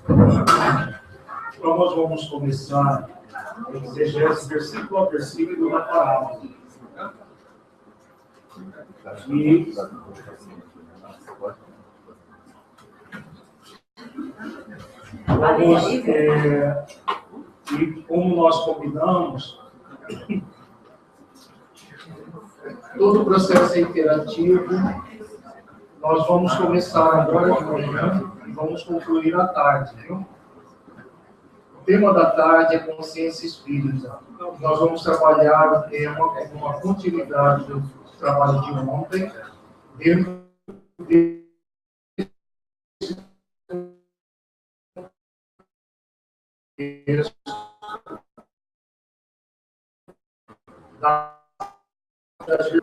Então, nós vamos começar a exegese versículo a versículo da parábola. E vamos, e como nós combinamos, todo o processo é interativo. Nós vamos começar agora de manhã e vamos concluir à tarde, viu? O tema da tarde é consciência espírita. Nós vamos trabalhar o tema como uma continuidade do trabalho de ontem, dentro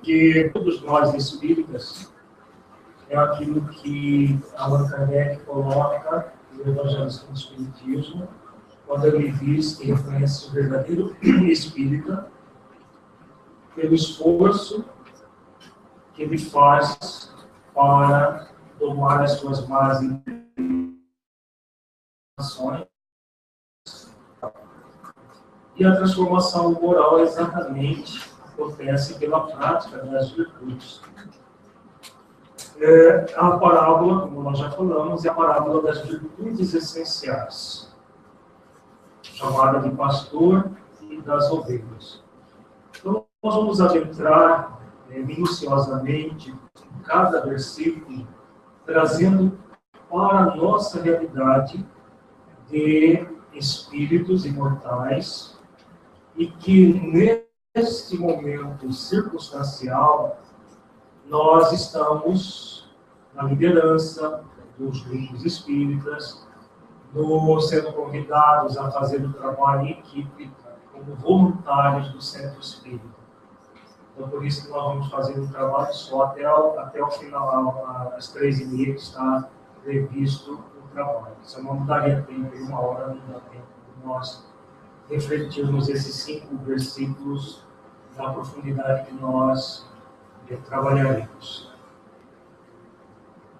que todos nós espíritas é aquilo que Allan Kardec coloca no Evangelho do Espiritismo, quando ele diz que reconhece o verdadeiro espírita pelo esforço que ele faz para domar as suas más inclinações. E a transformação moral exatamente acontece pela prática das virtudes. A parábola, como nós já falamos, é a parábola das virtudes essenciais, chamada de pastor e das ovelhas. Então, nós vamos adentrar minuciosamente em cada versículo, trazendo para a nossa realidade de espíritos imortais e que neste momento circunstancial nós estamos na liderança dos grupos espíritas, sendo convidados a fazer o trabalho em equipe como voluntários do Centro Espírita. Então, por isso que nós vamos fazer um trabalho só até o final, às 3h30, que está previsto o trabalho. Se eu não daria tempo, em uma hora não dá tempo de nós refletirmos esses 5 versículos na profundidade que nós trabalharemos.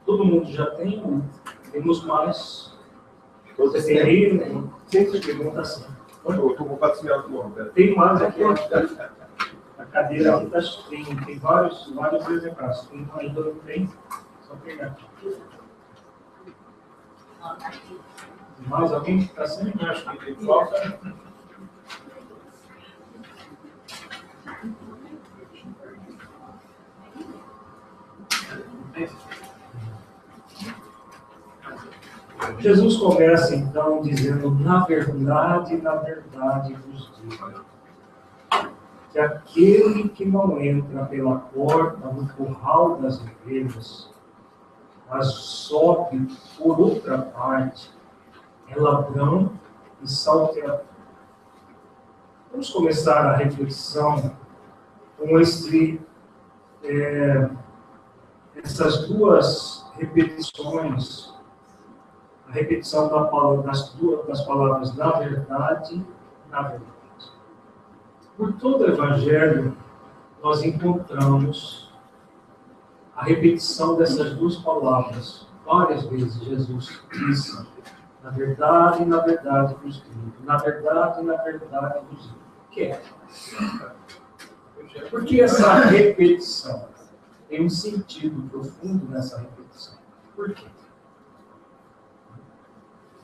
Todo mundo já tem? Temos mais? Você tem aí? Sempre pergunta assim. Eu estou com 4 minutos do homem. Tem mais aqui? A cadeira aqui tem vários exemplares. Tem ainda não tem? Só pegar aqui. Mais alguém que está sem? Acho que tem falta. Jesus começa então dizendo: na verdade vos digo, que aquele que não entra pela porta no curral das ovelhas, mas sobe por outra parte, é ladrão e salteador. Vamos começar a reflexão com essas duas repetições, a repetição das palavras na verdade. Por todo o Evangelho, nós encontramos a repetição dessas duas palavras. Várias vezes Jesus disse: na verdade vos digo. Na verdade vos digo. O que é? Porque essa repetição tem um sentido profundo nessa repetição. Por quê?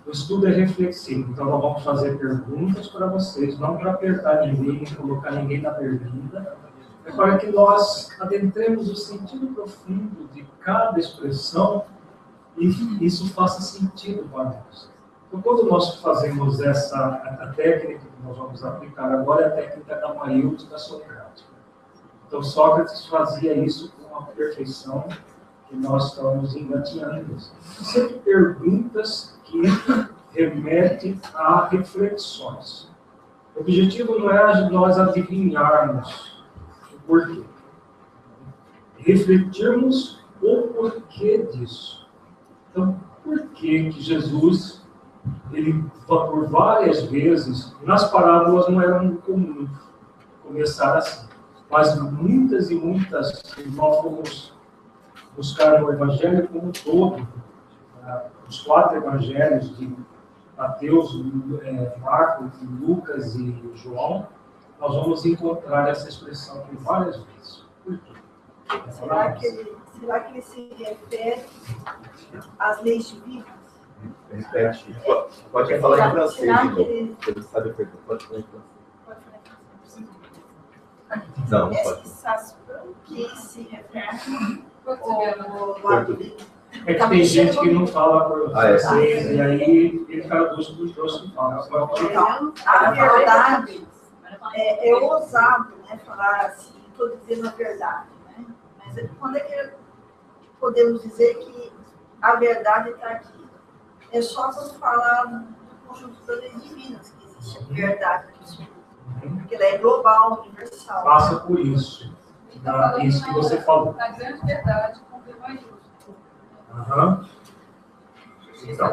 O estudo é reflexivo, então nós vamos fazer perguntas para vocês, não para apertar ninguém, colocar ninguém na berlinda, é para que nós adentremos o sentido profundo de cada expressão e isso faça sentido para nós. Então, quando nós fazemos a técnica que nós vamos aplicar agora, é a técnica da maiútica socrática. Então, Sócrates fazia isso com uma perfeição que nós estamos engatinhando. Sempre perguntas que remetem a reflexões. O objetivo não é nós adivinharmos o porquê. Refletirmos o porquê disso. Então, por que Jesus, ele por várias vezes, nas parábolas não era muito comum começar assim, mas muitas e muitas, se nós formos buscar no Evangelho como um todo, os 4 evangelhos de Mateus, Marcos, Lucas e João, nós vamos encontrar essa expressão aqui várias vezes. Por quê? Será que ele se refere às leis divinas? Repete. Pode falar em francês, será então. que ele- Ele sabe a pergunta. Pode falar em francês. Não, não pode. Est-ce que se refere Pode ser, ao É que tem gente que não fala francês, é. e aí ele traduz para os dois que falam. Então, a verdade é ousado, né, falar assim, estou dizendo a verdade, né? Mas quando é que podemos dizer que a verdade está aqui? É só quando falar do conjunto das leis divinas que existe a verdade aqui, porque ela é global, universal. Passa por isso. Isso que você falou. A grande verdade com V maiúsculo. Aham. Então,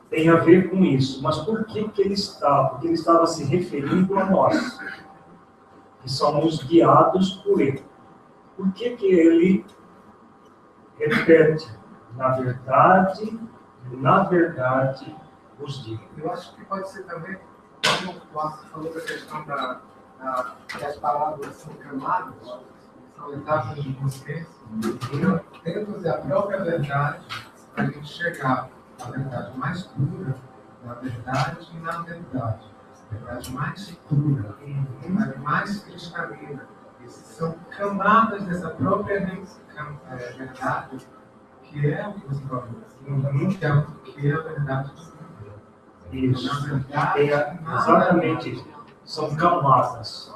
tem a ver com isso. Mas por que ele estava? Porque ele estava se referindo a nós, que somos guiados por ele. Por que ele repete? Na verdade, vos digo. Eu acho que pode ser também, como o Márcio falou da questão que as palavras são camadas, são etapas de consciência. Então, temos a própria verdade para a gente chegar à verdade mais pura, na verdade e na verdade. A verdade mais pura, a verdade mais cristalina. Essas são camadas dessa própria verdade, que é o que você falou, que é a verdade. Isso. Exatamente isso. São camadas.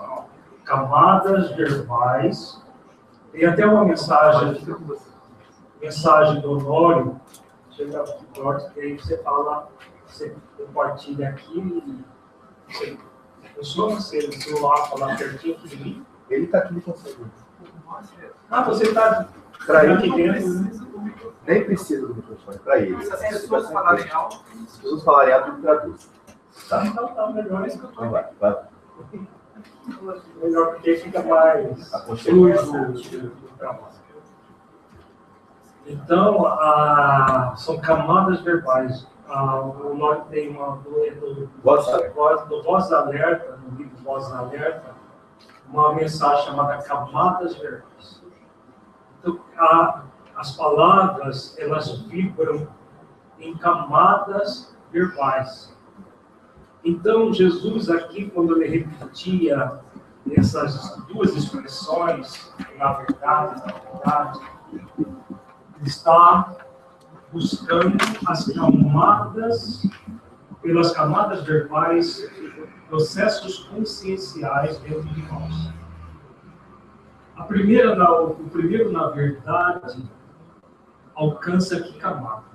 Camadas verbais. Tem até uma mensagem do Honório, chega forte, que aí você fala, você compartilha aqui e você funciona, você celular falar pertinho aqui de mim. Ele está aqui com você. Ah, você está Para ele, aqui dentro. nem precisa do microfone, para ele. Se as pessoas falarem alto, Se as pessoas falarem alto, ele traduz. Tá? Então tá melhor isso que eu Então vai. melhor porque fica mais Aconchegante. Então, são camadas verbais. O nome tem uma do Voz Alerta, no livro Voz Alerta, uma mensagem chamada camadas verbais. Então, as palavras, elas vibram em camadas verbais. Então, Jesus aqui, quando ele repetia essas duas expressões, na verdade, ele está buscando as camadas, pelas camadas verbais, processos conscienciais dentro de nós. O primeiro, na verdade, alcança que camada?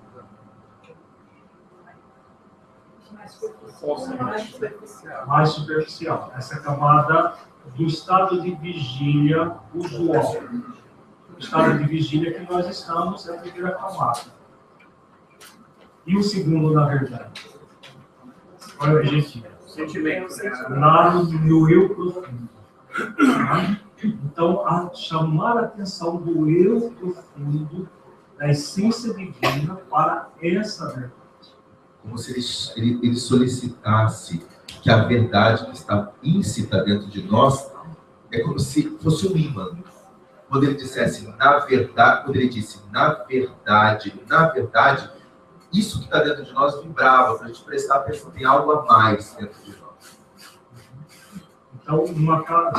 Mais superficial. Essa camada do estado de vigília usual. O estado de vigília que nós estamos é a primeira camada. E o segundo, na verdade? Qual é o objetivo? sentimento, Lá no eu profundo. Então, chamar a atenção do eu profundo, da essência divina, para essa verdade. Como se ele solicitasse que a verdade que está íncita dentro de nós é como se fosse um ímã. Quando ele dissesse na verdade, quando ele disse na verdade, isso que está dentro de nós vibrava, para a gente prestar atenção, tem algo a mais dentro de nós. Então,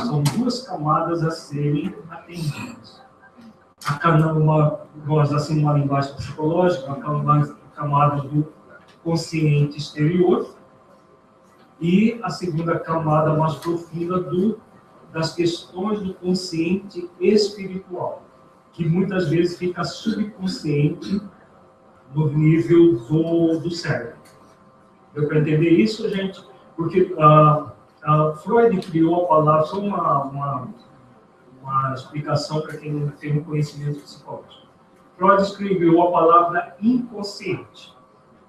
são duas camadas a serem atendidas. Uma linguagem psicológica, uma camada do consciente exterior, e a segunda camada mais profunda das questões do consciente espiritual, que muitas vezes fica subconsciente no nível do cérebro. Deu para entender isso, gente? Porque Freud criou a palavra, só uma explicação para quem não tem um conhecimento psicológico. Freud escreveu a palavra inconsciente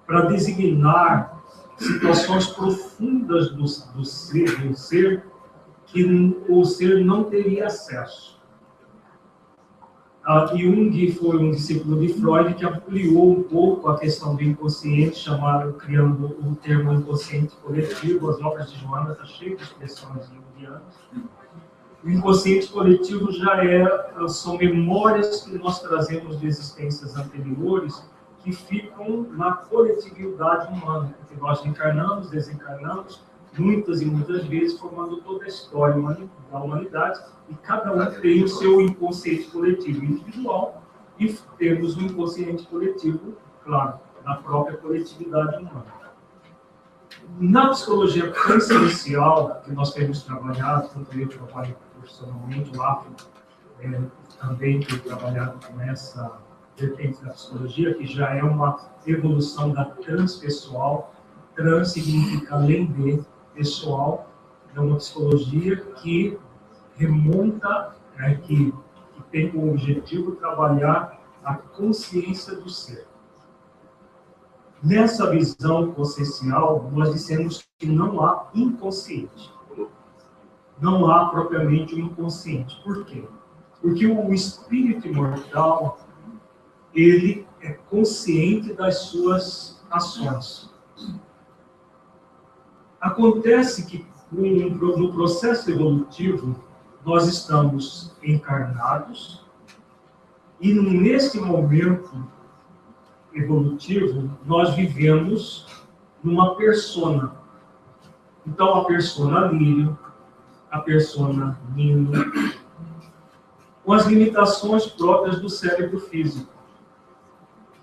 para designar situações profundas do ser que o ser não teria acesso. Jung foi um discípulo de Freud que ampliou um pouco a questão do inconsciente, criando o termo inconsciente coletivo. As obras de Joana estão cheias de expressões junguianas. O inconsciente coletivo são memórias que nós trazemos de existências anteriores que ficam na coletividade humana, porque nós encarnamos, desencarnamos, muitas e muitas vezes, formando toda a história da humanidade, e cada um tem o seu inconsciente coletivo individual, e temos o inconsciente coletivo, claro, na própria coletividade humana. Na psicologia consciencial, que nós temos trabalhado, tanto eu trabalho profissionalmente, o África também tem trabalhado com essa vertente da psicologia, que já é uma evolução da transpessoal. Trans significa além de pessoal, é uma psicologia que remonta, que tem como objetivo trabalhar a consciência do ser. Nessa visão consciencial, nós dissemos que não há inconsciente. Não há propriamente um inconsciente. Por quê? Porque o espírito imortal, ele é consciente das suas ações. Acontece que no processo evolutivo, nós estamos encarnados e neste momento evolutivo, nós vivemos numa persona. Então, a persona Lírio, a persona Nino, com as limitações próprias do cérebro físico.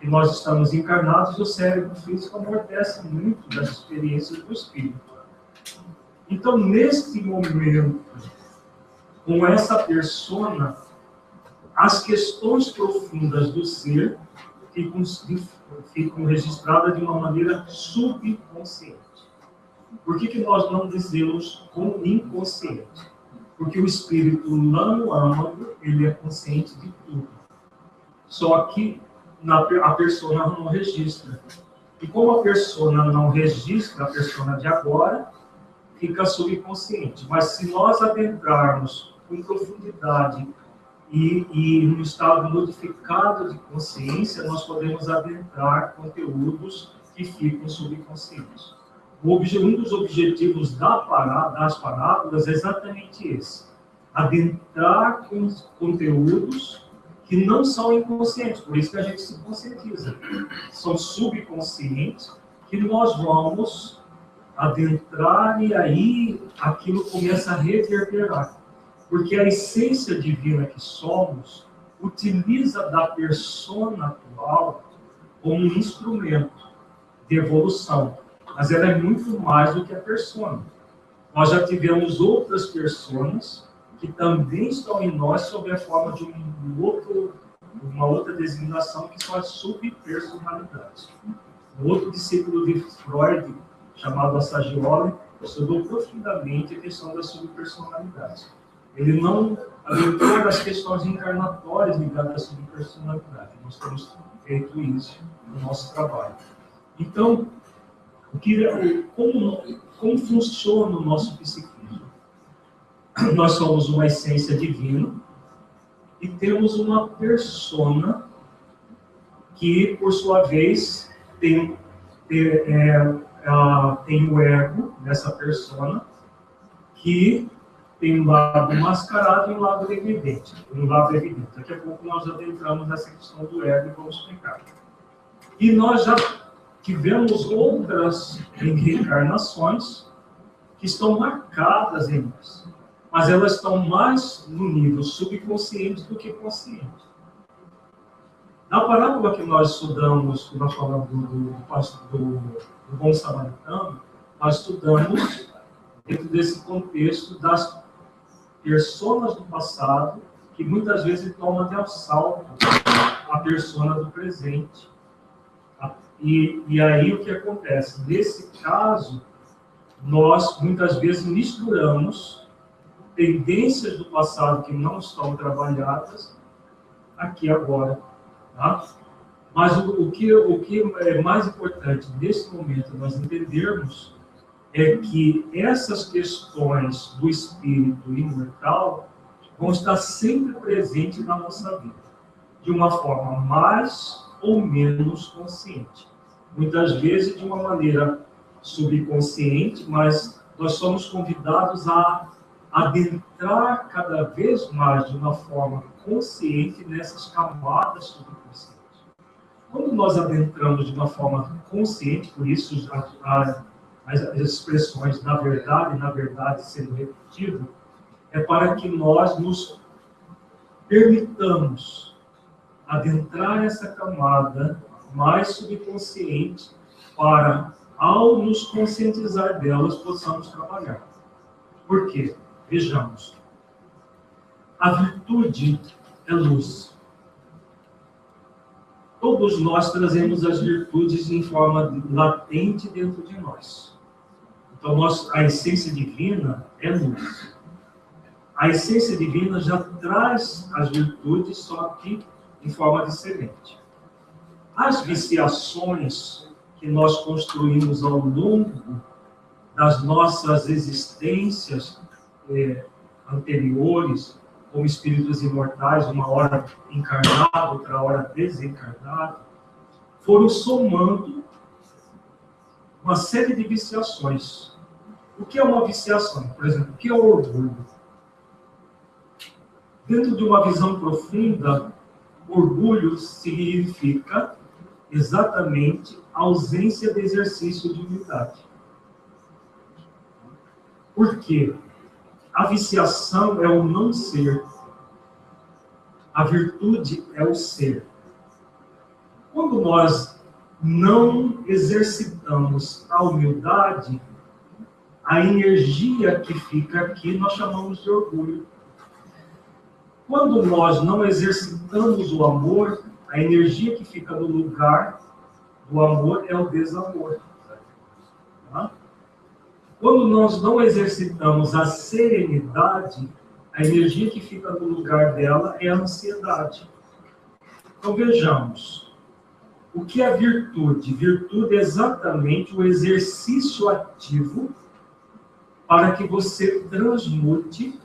E nós estamos encarnados e o cérebro físico amortece muito das experiências do espírito. Então, neste momento, com essa persona, as questões profundas do ser ficam registradas de uma maneira subconsciente. Por que nós não dizemos como inconsciente? Porque o espírito lá no âmago, ele é consciente de tudo. Só que a persona não registra. E como a persona não registra a persona de agora, fica subconsciente. Mas se nós adentrarmos com profundidade e no estado modificado de consciência, nós podemos adentrar conteúdos que ficam subconscientes. Um dos objetivos das parábolas é exatamente esse: adentrar com conteúdos que não são inconscientes, por isso que a gente se conscientiza. São subconscientes que nós vamos adentrar e aí aquilo começa a reverberar. Porque a essência divina que somos utiliza da persona atual como um instrumento de evolução. Mas ela é muito mais do que a persona. Nós já tivemos outras personas que também estão em nós sob a forma de uma outra designação, que são as subpersonalidades. Um outro discípulo de Freud, chamado Assagioli, estudou profundamente a questão das subpersonalidades. Ele não adentrou nas questões encarnatórias ligadas à subpersonalidade. Nós temos feito isso no nosso trabalho. Então, como funciona o nosso psiquismo? Nós somos uma essência divina e temos uma persona que, por sua vez, tem o ego dessa persona, que tem um lado mascarado e um lado evidente. Daqui a pouco nós adentramos nessa questão do ego e vamos explicar. E nós já tivemos outras reencarnações que estão marcadas em nós, mas elas estão mais no nível subconsciente do que consciente. Na parábola que nós estudamos, que nós falamos do bom samaritano, nós estudamos dentro desse contexto das personas do passado, que muitas vezes tomam até o salto a persona do presente. E aí o que acontece? Nesse caso, nós muitas vezes misturamos tendências do passado que não estão trabalhadas aqui agora. Tá? Mas o que é mais importante nesse momento nós entendermos é que essas questões do espírito imortal vão estar sempre presentes na nossa vida. de uma forma mais ou menos consciente. Muitas vezes de uma maneira subconsciente, mas nós somos convidados a adentrar cada vez mais de uma forma consciente nessas camadas subconscientes. Quando nós adentramos de uma forma consciente, por isso as expressões na verdade sendo repetido, é para que nós nos permitamos adentrar essa camada mais subconsciente para, ao nos conscientizar delas, possamos trabalhar. Por quê? Vejamos. A virtude é luz. Todos nós trazemos as virtudes em forma latente dentro de nós. Então, a essência divina é luz. A essência divina já traz as virtudes, só que em forma de semente. As viciações que nós construímos ao longo das nossas existências anteriores, como espíritos imortais, uma hora encarnado, outra hora desencarnado, foram somando uma série de viciações. O que é uma viciação? Por exemplo, o que é o orgulho? Dentro de uma visão profunda, orgulho significa exatamente a ausência de exercício de humildade. Por quê? A viciação é o não ser. A virtude é o ser. Quando nós não exercitamos a humildade, a energia que fica aqui nós chamamos de orgulho. Quando nós não exercitamos o amor, a energia que fica no lugar do amor é o desamor. Tá? Quando nós não exercitamos a serenidade, a energia que fica no lugar dela é a ansiedade. Então vejamos, o que é virtude? Virtude é exatamente o exercício ativo para que você transmute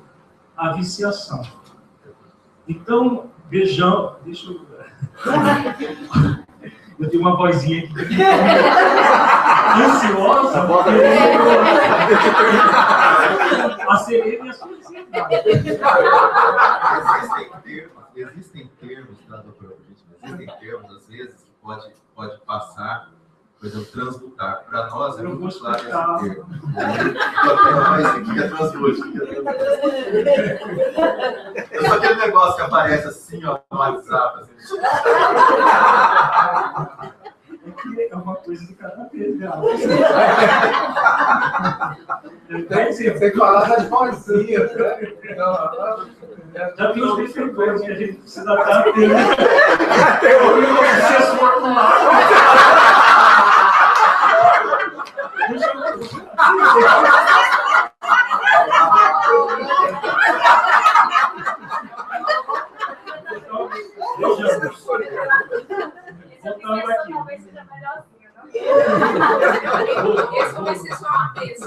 a viciação. Então, vejam, deixa eu... Eu tenho uma vozinha aqui ansiosa, a serena e a suicida. Existem termos, tá, doutor? Existem termos, às vezes, que pode passar, por exemplo, transmutar. Para nós é muito claro esse termo. O que é transmute? É só aquele negócio que aparece assim, ó, no WhatsApp. Assim. É uma coisa de cada vez, né? Tem que falar das vozinhas, né? Já tem os defensores que a gente precisa estar atento. Teoria do processo formulário. Voltando aqui. Talvez seja melhorzinho, não? Esse vai ser só uma vez.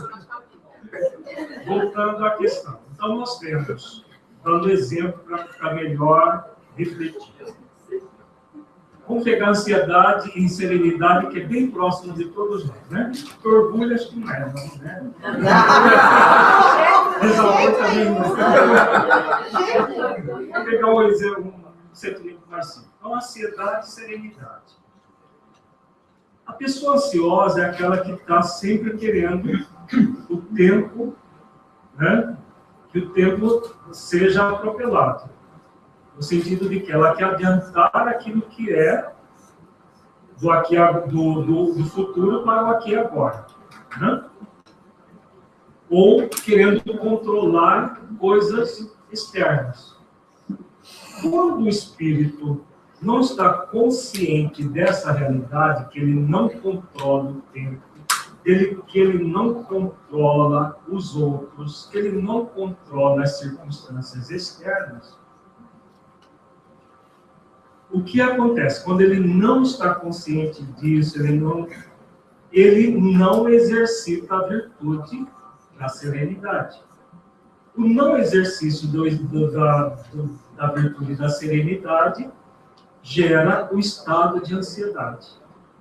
Voltando à questão. Então, nós temos, dando exemplo para ficar melhor refletir. Vamos pegar ansiedade e serenidade, que é bem próximo de todos nós, né? Orgulho, acho que não é, não, né? Desamor também não. Vamos pegar um exemplo, um sentimento mais simples. Então, ansiedade e serenidade. A pessoa ansiosa é aquela que está sempre querendo o tempo, né? Que o tempo seja atropelado. No sentido de que ela quer adiantar aquilo que é do futuro para o aqui e agora. Né? Ou querendo controlar coisas externas. Quando o espírito não está consciente dessa realidade, que ele não controla o tempo, que ele não controla os outros, que ele não controla as circunstâncias externas, o que acontece? Quando ele não está consciente disso, ele não exercita a virtude da serenidade. O não exercício da virtude da serenidade gera o estado de ansiedade,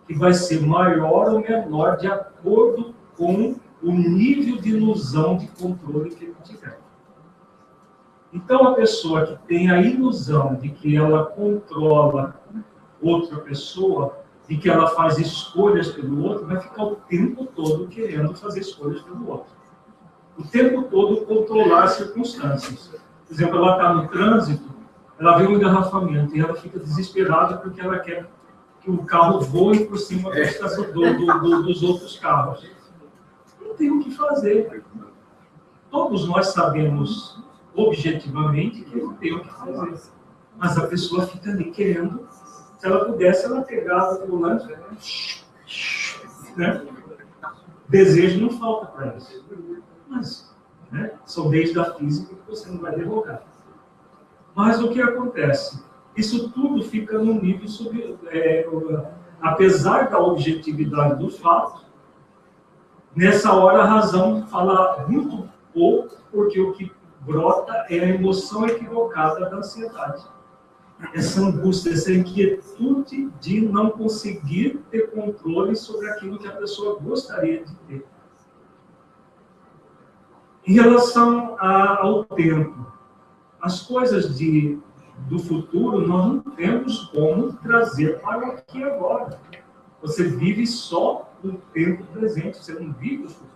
que vai ser maior ou menor de acordo com o nível de ilusão de controle que ele tiver. Então, a pessoa que tem a ilusão de que ela controla outra pessoa, de que ela faz escolhas pelo outro, vai ficar o tempo todo querendo fazer escolhas pelo outro. O tempo todo controlar as circunstâncias. Por exemplo, ela está no trânsito, ela vê um engarrafamento e ela fica desesperada porque ela quer que o carro voe por cima dos outros carros. Não tem o que fazer. Todos nós sabemos objetivamente que não tem o que fazer. Mas a pessoa fica ali querendo, se ela pudesse, ela pegava o volante, né? Desejo não falta para isso. Mas, né, são leis da física que você não vai derrogar. Mas o que acontece? Isso tudo fica no nível apesar da objetividade do fato, nessa hora a razão fala muito pouco, porque o que brota é a emoção equivocada da ansiedade. Essa angústia, essa inquietude de não conseguir ter controle sobre aquilo que a pessoa gostaria de ter. Em relação ao tempo, as coisas do futuro nós não temos como trazer para o aqui e agora. Você vive só o tempo presente, você não vive o futuro.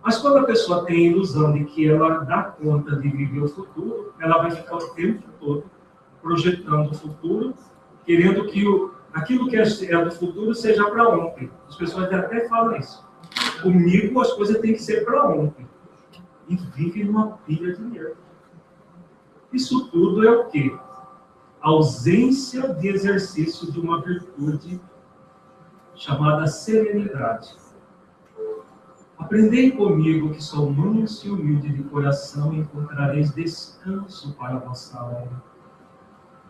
Mas quando a pessoa tem a ilusão de que ela dá conta de viver o futuro, ela vai ficar o tempo todo projetando o futuro, querendo que aquilo que é do futuro seja para ontem. As pessoas até falam isso. Comigo as coisas têm que ser para ontem. E vive numa pilha de nervo. Isso tudo é o quê? A ausência de exercício de uma virtude chamada serenidade. Aprendei comigo que sou manso e humilde de coração e encontrareis descanso para a vossa alma.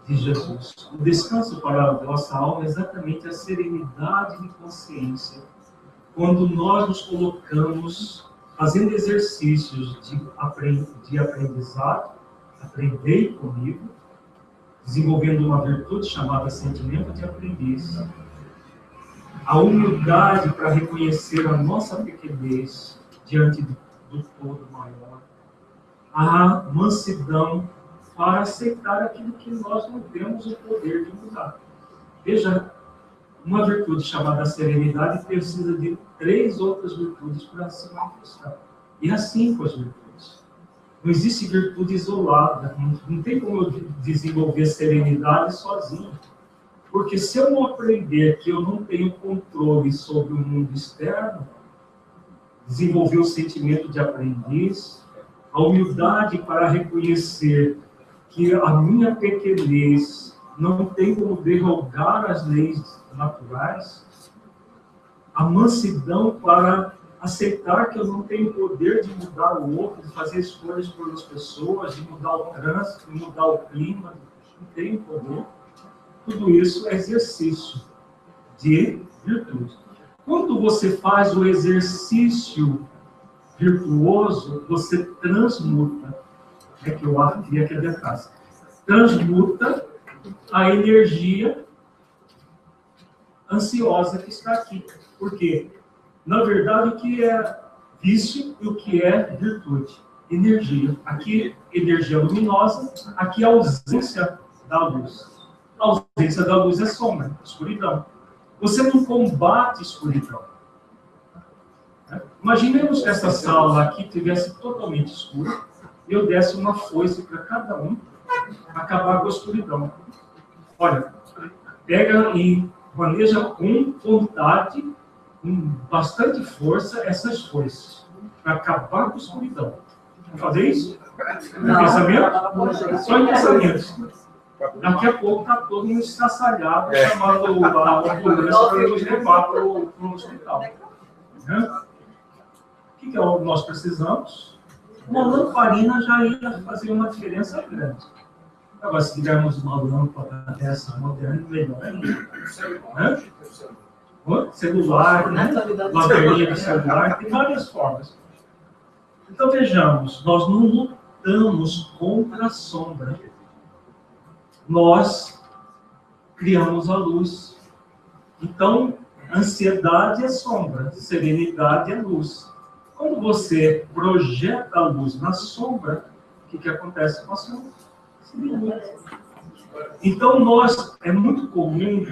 De Jesus. O descanso para a vossa alma é exatamente a serenidade de consciência. Quando nós nos colocamos fazendo exercícios de aprendizado, aprendei comigo, desenvolvendo uma virtude chamada sentimento de aprendiz. A humildade para reconhecer a nossa pequenez diante do todo maior. A mansidão para aceitar aquilo que nós não temos o poder de mudar. Veja, uma virtude chamada serenidade precisa de 3 outras virtudes para se manifestar. E assim com as virtudes. Não existe virtude isolada. Não tem como eu desenvolver serenidade sozinho. Porque se eu não aprender que eu não tenho controle sobre o mundo externo, desenvolver o sentimento de aprendiz, a humildade para reconhecer que a minha pequenez não tem como derrogar as leis naturais, a mansidão para aceitar que eu não tenho poder de mudar o outro, de fazer escolhas pelas pessoas, de mudar o trânsito, de mudar o clima, não tenho poder. Tudo isso é exercício de virtude. Quando você faz o exercício virtuoso, você transmuta, é que eu vi aqui atrás, transmuta a energia ansiosa que está aqui. Por quê? Na verdade, o que é vício e o que é virtude? Energia. Aqui, energia luminosa, aqui a ausência da luz. A ausência da luz é sombra, escuridão. Você não combate escuridão. Imaginemos que essa sala aqui tivesse totalmente escura e eu desse uma foice para cada um acabar com a escuridão. Olha, pega e maneja com vontade, com bastante força, essas foices para acabar com a escuridão. Vamos fazer isso? Em pensamento? Só em pensamentos. Daqui a pouco está todo mundo estraçalhado, chamando a ambulância para nos levar para o hospital. Né? O que nós precisamos? Uma lamparina já ia fazer uma diferença grande. Agora, se tivermos uma lâmpada dessa moderna, melhor ainda. Né? Celular, né? Lanterninha de celular, tem várias formas. Então, vejamos, nós não lutamos contra a sombra. Nós criamos a luz. Então, ansiedade é sombra, serenidade é luz. Quando você projeta a luz na sombra, o que acontece com a sombra? Se dilui. Então, é muito comum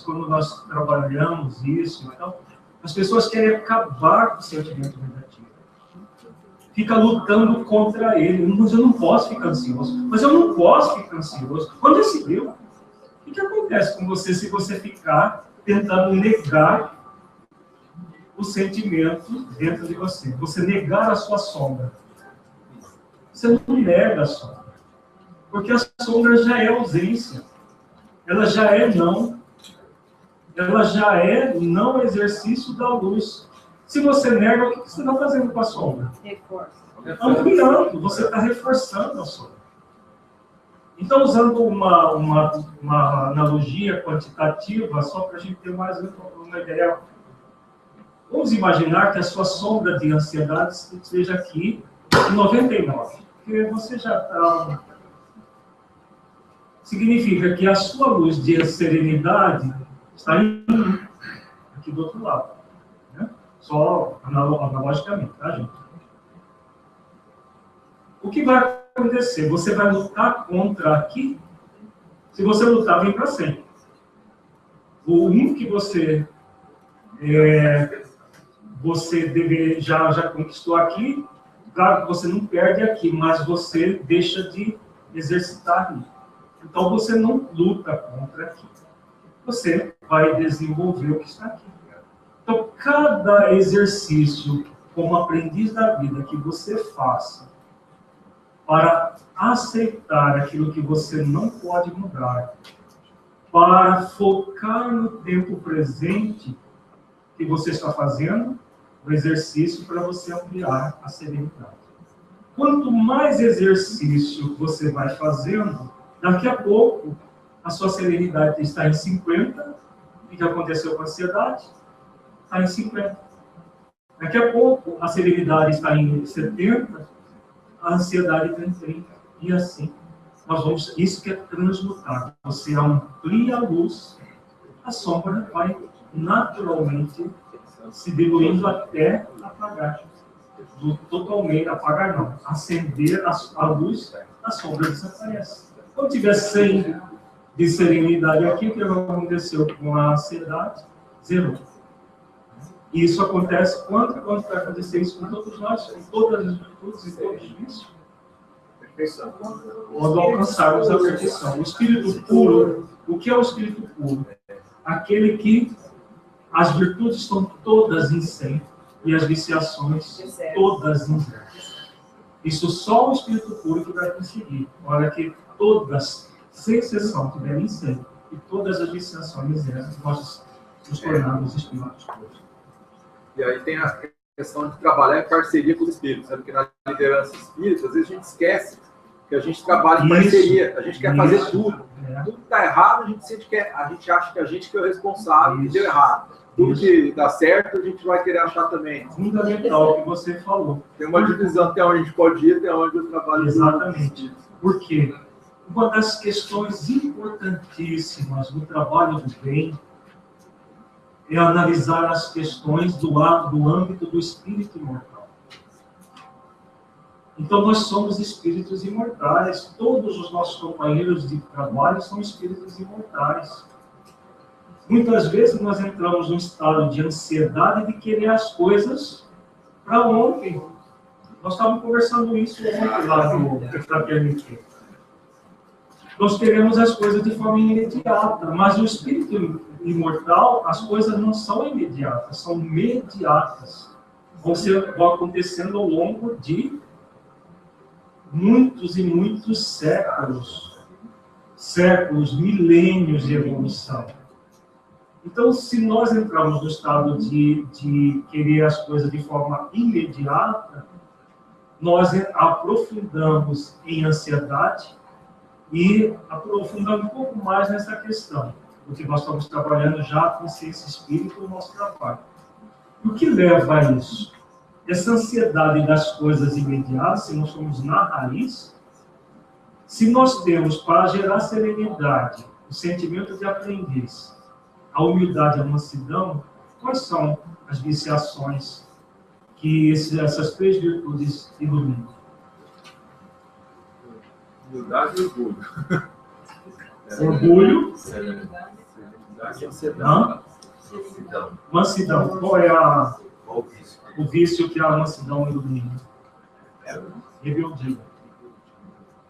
quando nós trabalhamos isso, então, as pessoas querem acabar com o sentimento negativo. Fica lutando contra ele. Mas eu não posso ficar ansioso. Mas eu não posso ficar ansioso. Quando decidiu, o que acontece com você se você ficar tentando negar o sentimento dentro de você? Você negar a sua sombra. Você não nega a sombra. Porque a sombra já é ausência. Ela já é não. Ela já é não exercício da luz. Se você nega, o que você está fazendo com a sombra? Reforço. Ampliando, você está reforçando a sombra. Então, usando uma analogia quantitativa, só para a gente ter mais uma ideia, vamos imaginar que a sua sombra de ansiedade esteja aqui em 99, porque você já está... Significa que a sua luz de serenidade está em 1, aqui do outro lado. Né? Só analogicamente, tá, gente? O que vai acontecer? Você vai lutar contra aqui? Se você lutar, vem para 100. O 1 que você já conquistou aqui, claro que você não perde aqui, mas você deixa de exercitar ali. Então, você não luta contra aqui. Você vai desenvolver o que está aqui. Então, cada exercício, como aprendiz da vida, que você faça para aceitar aquilo que você não pode mudar, para focar no tempo presente que você está fazendo, o exercício para você ampliar a serenidade. Quanto mais exercício você vai fazendo, daqui a pouco, a sua serenidade está em 50. O que aconteceu com a ansiedade? Está em 50. Daqui a pouco, a serenidade está em 70. A ansiedade está em 30. E assim, isso que é transmutar. Você amplia a luz, a sombra vai naturalmente se diluindo até apagar. Totalmente, apagar não. Acender a luz, a sombra desaparece. Quando tiver 100 de serenidade aqui, o que aconteceu com a ansiedade? 0. E isso acontece quando vai acontecer isso com todos nós, com todas as virtudes e todos isso? Perfeição. Quando alcançarmos a perfeição. O espírito puro, o que é o espírito puro? Aquele que as virtudes estão todas em 100 e as viciações todas em 0. Isso só o espírito puro que vai conseguir. Olha que todas, sem exceção, tiverem 100 e todas as viciações zero, nós nos tornamos espíritos puros. E aí tem a questão de trabalhar em parceria com os espíritos, porque na liderança espírita, às vezes a gente esquece que a gente trabalha em parceria, a gente quer fazer tudo. Tudo está errado, a gente acha que a gente que é o responsável e deu errado. Tudo que dá certo, a gente vai querer achar também. Fundamental o que você falou. Tem uma divisão até onde a gente pode ir, até onde eu trabalho. Exatamente. Por quê? Uma das questões importantíssimas do trabalho do bem é analisar as questões do âmbito do espírito imortal. Então, nós somos espíritos imortais. Todos os nossos companheiros de trabalho são espíritos imortais. Muitas vezes nós entramos num estado de ansiedade de querer as coisas para ontem. Nós estávamos conversando isso ontem lá no Fraternidade. Nós queremos as coisas de forma imediata, mas o espírito imortal, as coisas não são imediatas, são mediatas. Vão acontecendo ao longo de muitos e muitos séculos, milênios de evolução. Então, se nós entrarmos no estado de querer as coisas de forma imediata, nós aprofundamos em ansiedade e aprofundamos um pouco mais nessa questão, porque nós estamos trabalhando já com consciência espírita no nosso trabalho. O que leva a isso? Essa ansiedade das coisas imediatas, se nós somos na raiz, se nós temos para gerar serenidade o sentimento de aprendiz, a humildade e a mansidão, quais são as viciações que essas três virtudes iluminam? Humildade e orgulho. Orgulho. Serenidade e Hã? Mansidão. Qual é o vício que a mansidão ilumina? Rebeldia.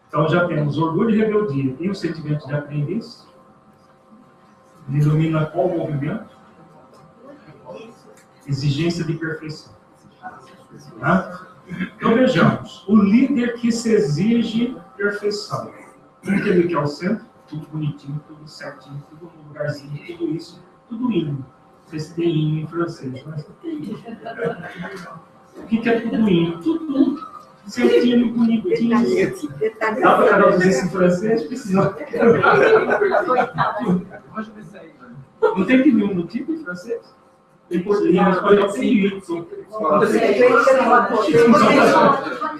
Então já temos orgulho e rebeldia. E o sentimento de aprendiz? Ele ilumina qual movimento? Exigência de perfeição. Tá? Então vejamos. O líder que se exige perfeição. Aquele que é o centro, tudo bonitinho, tudo certinho, tudo no lugarzinho, tudo isso, tudo hino. Não sei se tem hino em francês, mas o que é tudo hino? Tudo certinho, bonitinho. Dá para Carol dizer isso em francês? Precisa. Não tem nenhum no tipo em francês? Em português, mas espanhol tem isso.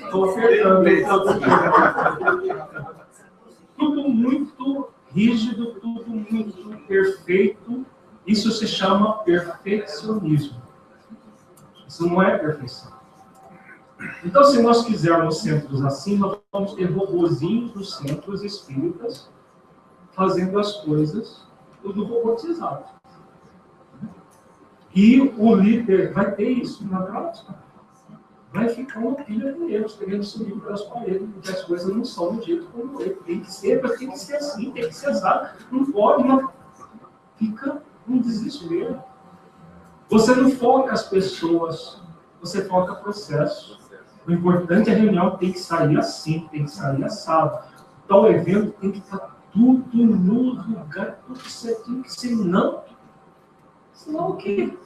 Estou ofertando. Tudo muito rígido, tudo muito perfeito. Isso se chama perfeccionismo. Isso não é perfeição. Então, se nós quisermos centros assim, nós vamos ter robozinhos nos centros espíritas fazendo as coisas tudo robotizado. E o líder vai ter isso na prática. Vai ficar uma pilha de erros, querendo subir pelas paredes, porque as coisas não são do jeito como ele. Tem que ser assim, tem que ser assado. Não pode, não. Fica um desespero. Você não foca as pessoas, você foca o processo. O importante é a reunião tem que sair assim, tem que sair assado. Então o evento tem que estar tudo no lugar, tudo certinho, que senão o quê?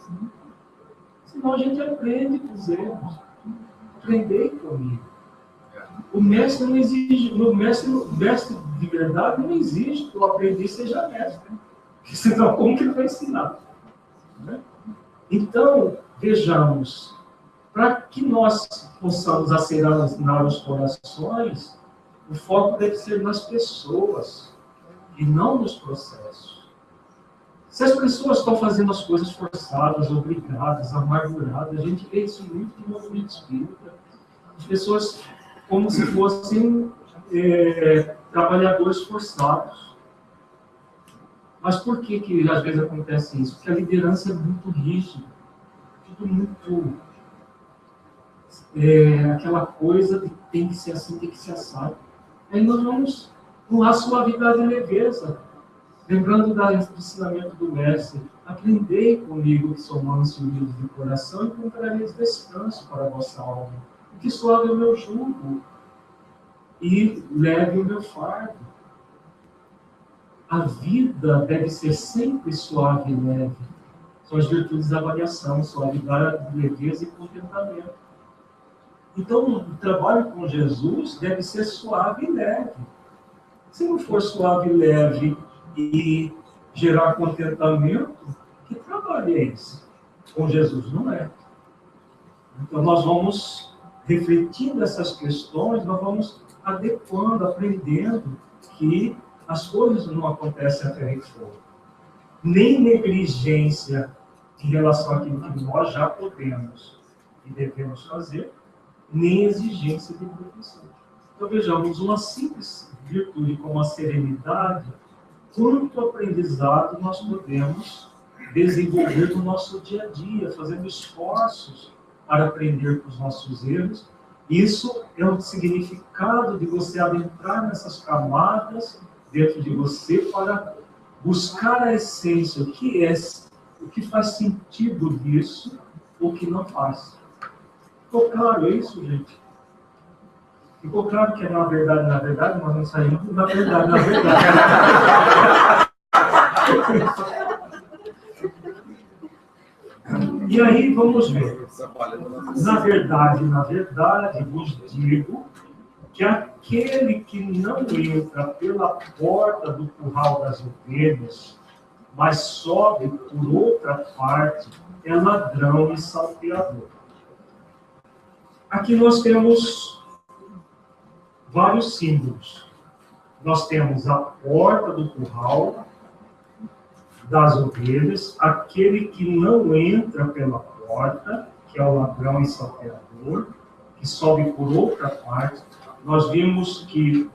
Senão a gente aprende com os erros. Aprender comigo. O mestre não exige, o mestre de verdade não exige que o aprendiz seja mestre. Porque senão como que ele vai ensinar? Né? Então, vejamos, para que nós possamos acelerar os corações, o foco deve ser nas pessoas e não nos processos. Se as pessoas estão fazendo as coisas forçadas, obrigadas, amarguradas, a gente vê isso muito no movimento espírita. As pessoas como se fossem trabalhadores forçados. Mas por que às vezes acontece isso? Porque a liderança é muito rígida, tudo muito aquela coisa de tem que ser assim, tem que ser assado. Aí nós vamos com a suavidade e leveza. Lembrando do ensinamento do mestre, aprendei comigo que sou manso e humilde de coração, e encontrareis descanso para a vossa alma. Que suave é o meu jugo e leve o meu fardo. A vida deve ser sempre suave e leve. São as virtudes da avaliação, suavidade, leveza e contentamento. Então, o trabalho com Jesus deve ser suave e leve. Se não for suave e leve e gerar contentamento, que trabalho é esse? Com Jesus não é. Então nós vamos refletindo essas questões, nós vamos adequando, aprendendo que as coisas não acontecem a ferro e fogo. Nem negligência em relação àquilo que nós já podemos e devemos fazer, nem exigência de perfeição. Então vejamos, uma simples virtude como a serenidade, quanto aprendizado nós podemos desenvolver no nosso dia a dia, fazendo esforços para aprender com os nossos erros. Isso é um significado de você adentrar nessas camadas dentro de você para buscar a essência, o que faz sentido disso, o que não faz. Ficou claro isso, gente? Ficou claro que é na verdade, mas não saímos na verdade. E aí, vamos ver. Na verdade, vos digo que aquele que não entra pela porta do curral das ovelhas, mas sobe por outra parte, é ladrão e salteador. Aqui nós temos vários símbolos. nós temos a porta do curral das ovelhas, aquele que não entra pela porta, que é o ladrão e salteador, que sobe por outra parte. Nós vimos que,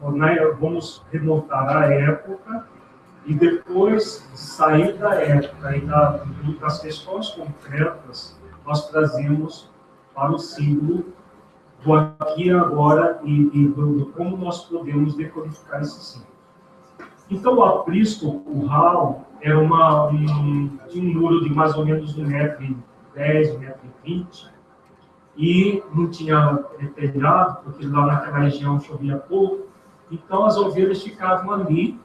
vamos remontar à época, e depois de sair da época e das questões concretas, nós trazemos para o símbolo do aqui e agora e do como nós podemos decodificar esse símbolo. Então, o aprisco, o curral, era um muro de mais ou menos 1,10 m, 1,20 m, e não tinha telhado, porque lá naquela região chovia pouco, então as ovelhas ficavam ali,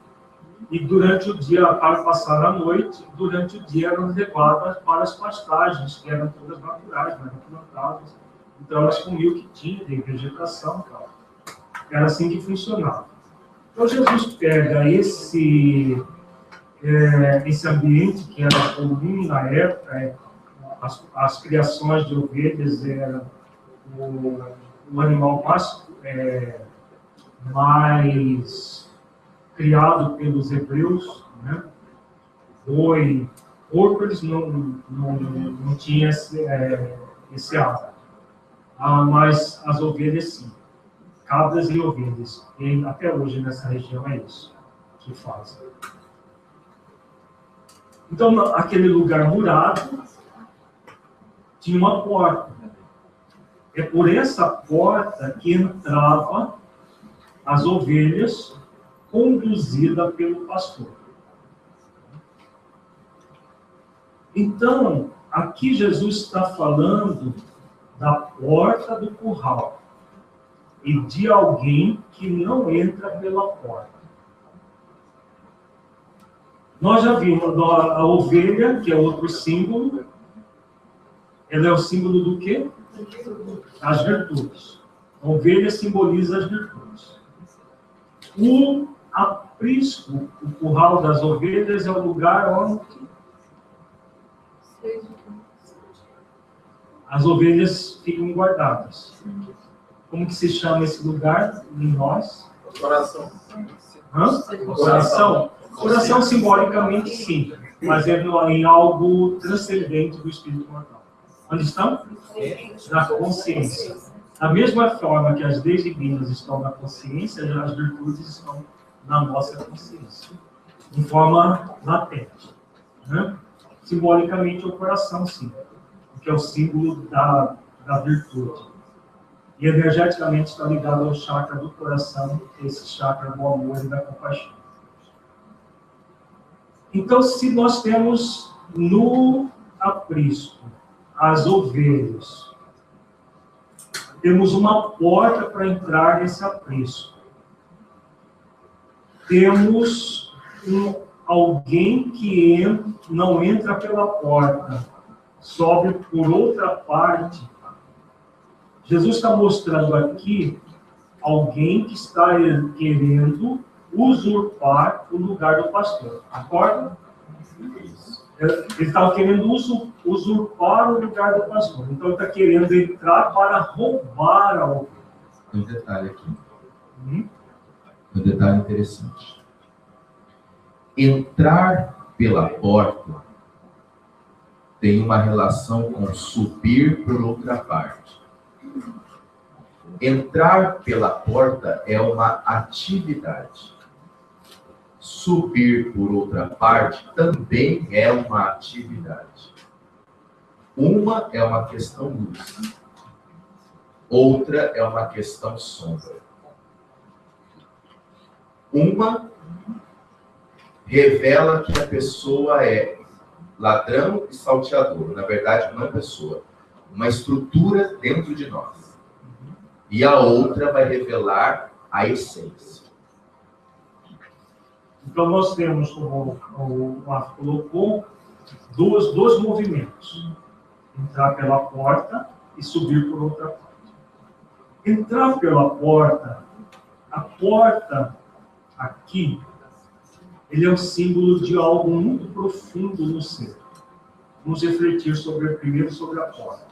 e durante o dia, para passar a noite, durante o dia eram levadas para as pastagens, que eram todas naturais, não eram plantadas. Então elas comiam o que tinha de vegetação, tal. Era assim que funcionava. Então Jesus pega esse ambiente que era comum na época, as criações de ovelhas eram o animal mais criado pelos hebreus, né? Boi, porco, eles não tinham esse hábito. Mas as ovelhas sim, cabras e ovelhas. E até hoje nessa região é isso que fazem. Então, aquele lugar murado tinha uma porta. É por essa porta que entrava as ovelhas, conduzida pelo pastor. Então, aqui Jesus está falando da porta do curral e de alguém que não entra pela porta. Nós já vimos a ovelha, que é outro símbolo. Ela é o símbolo do quê? As virtudes. A ovelha simboliza as virtudes. O aprisco, o curral das ovelhas, é o lugar onde as ovelhas ficam guardadas. Como que se chama esse lugar em nós? Coração. Coração. Coração simbolicamente sim, mas é em algo transcendente do espírito mortal. Onde estão? Na consciência. Da mesma forma que as leis divinas estão na consciência, as virtudes estão na nossa consciência, de forma latente. Né? Simbolicamente, o coração, sim, que é o símbolo da virtude. E energeticamente está ligado ao chakra do coração, esse chakra do amor e da compaixão. Então, se nós temos no aprisco as ovelhas, temos uma porta para entrar nesse aprisco. Temos alguém que não entra pela porta, sobe por outra parte. Jesus está mostrando aqui alguém que está querendo usurpar o lugar do pastor. Acorda? Ele estava querendo usurpar o lugar do pastor. Então ele está querendo entrar para roubar a ovelha. Um detalhe aqui. Um detalhe interessante. Entrar pela porta tem uma relação com subir por outra parte. Entrar pela porta é uma atividade. Subir por outra parte também é uma atividade. Uma é uma questão luz, outra é uma questão sombra. Uma revela que a pessoa é ladrão e salteador. Na verdade, não é pessoa, uma estrutura dentro de nós. E a outra vai revelar a essência. Então, nós temos, como o Marco colocou, dois movimentos. Entrar pela porta e subir por outra parte. Entrar pela porta, a porta aqui, ele é um símbolo de algo muito profundo no ser. Vamos refletir primeiro sobre a porta.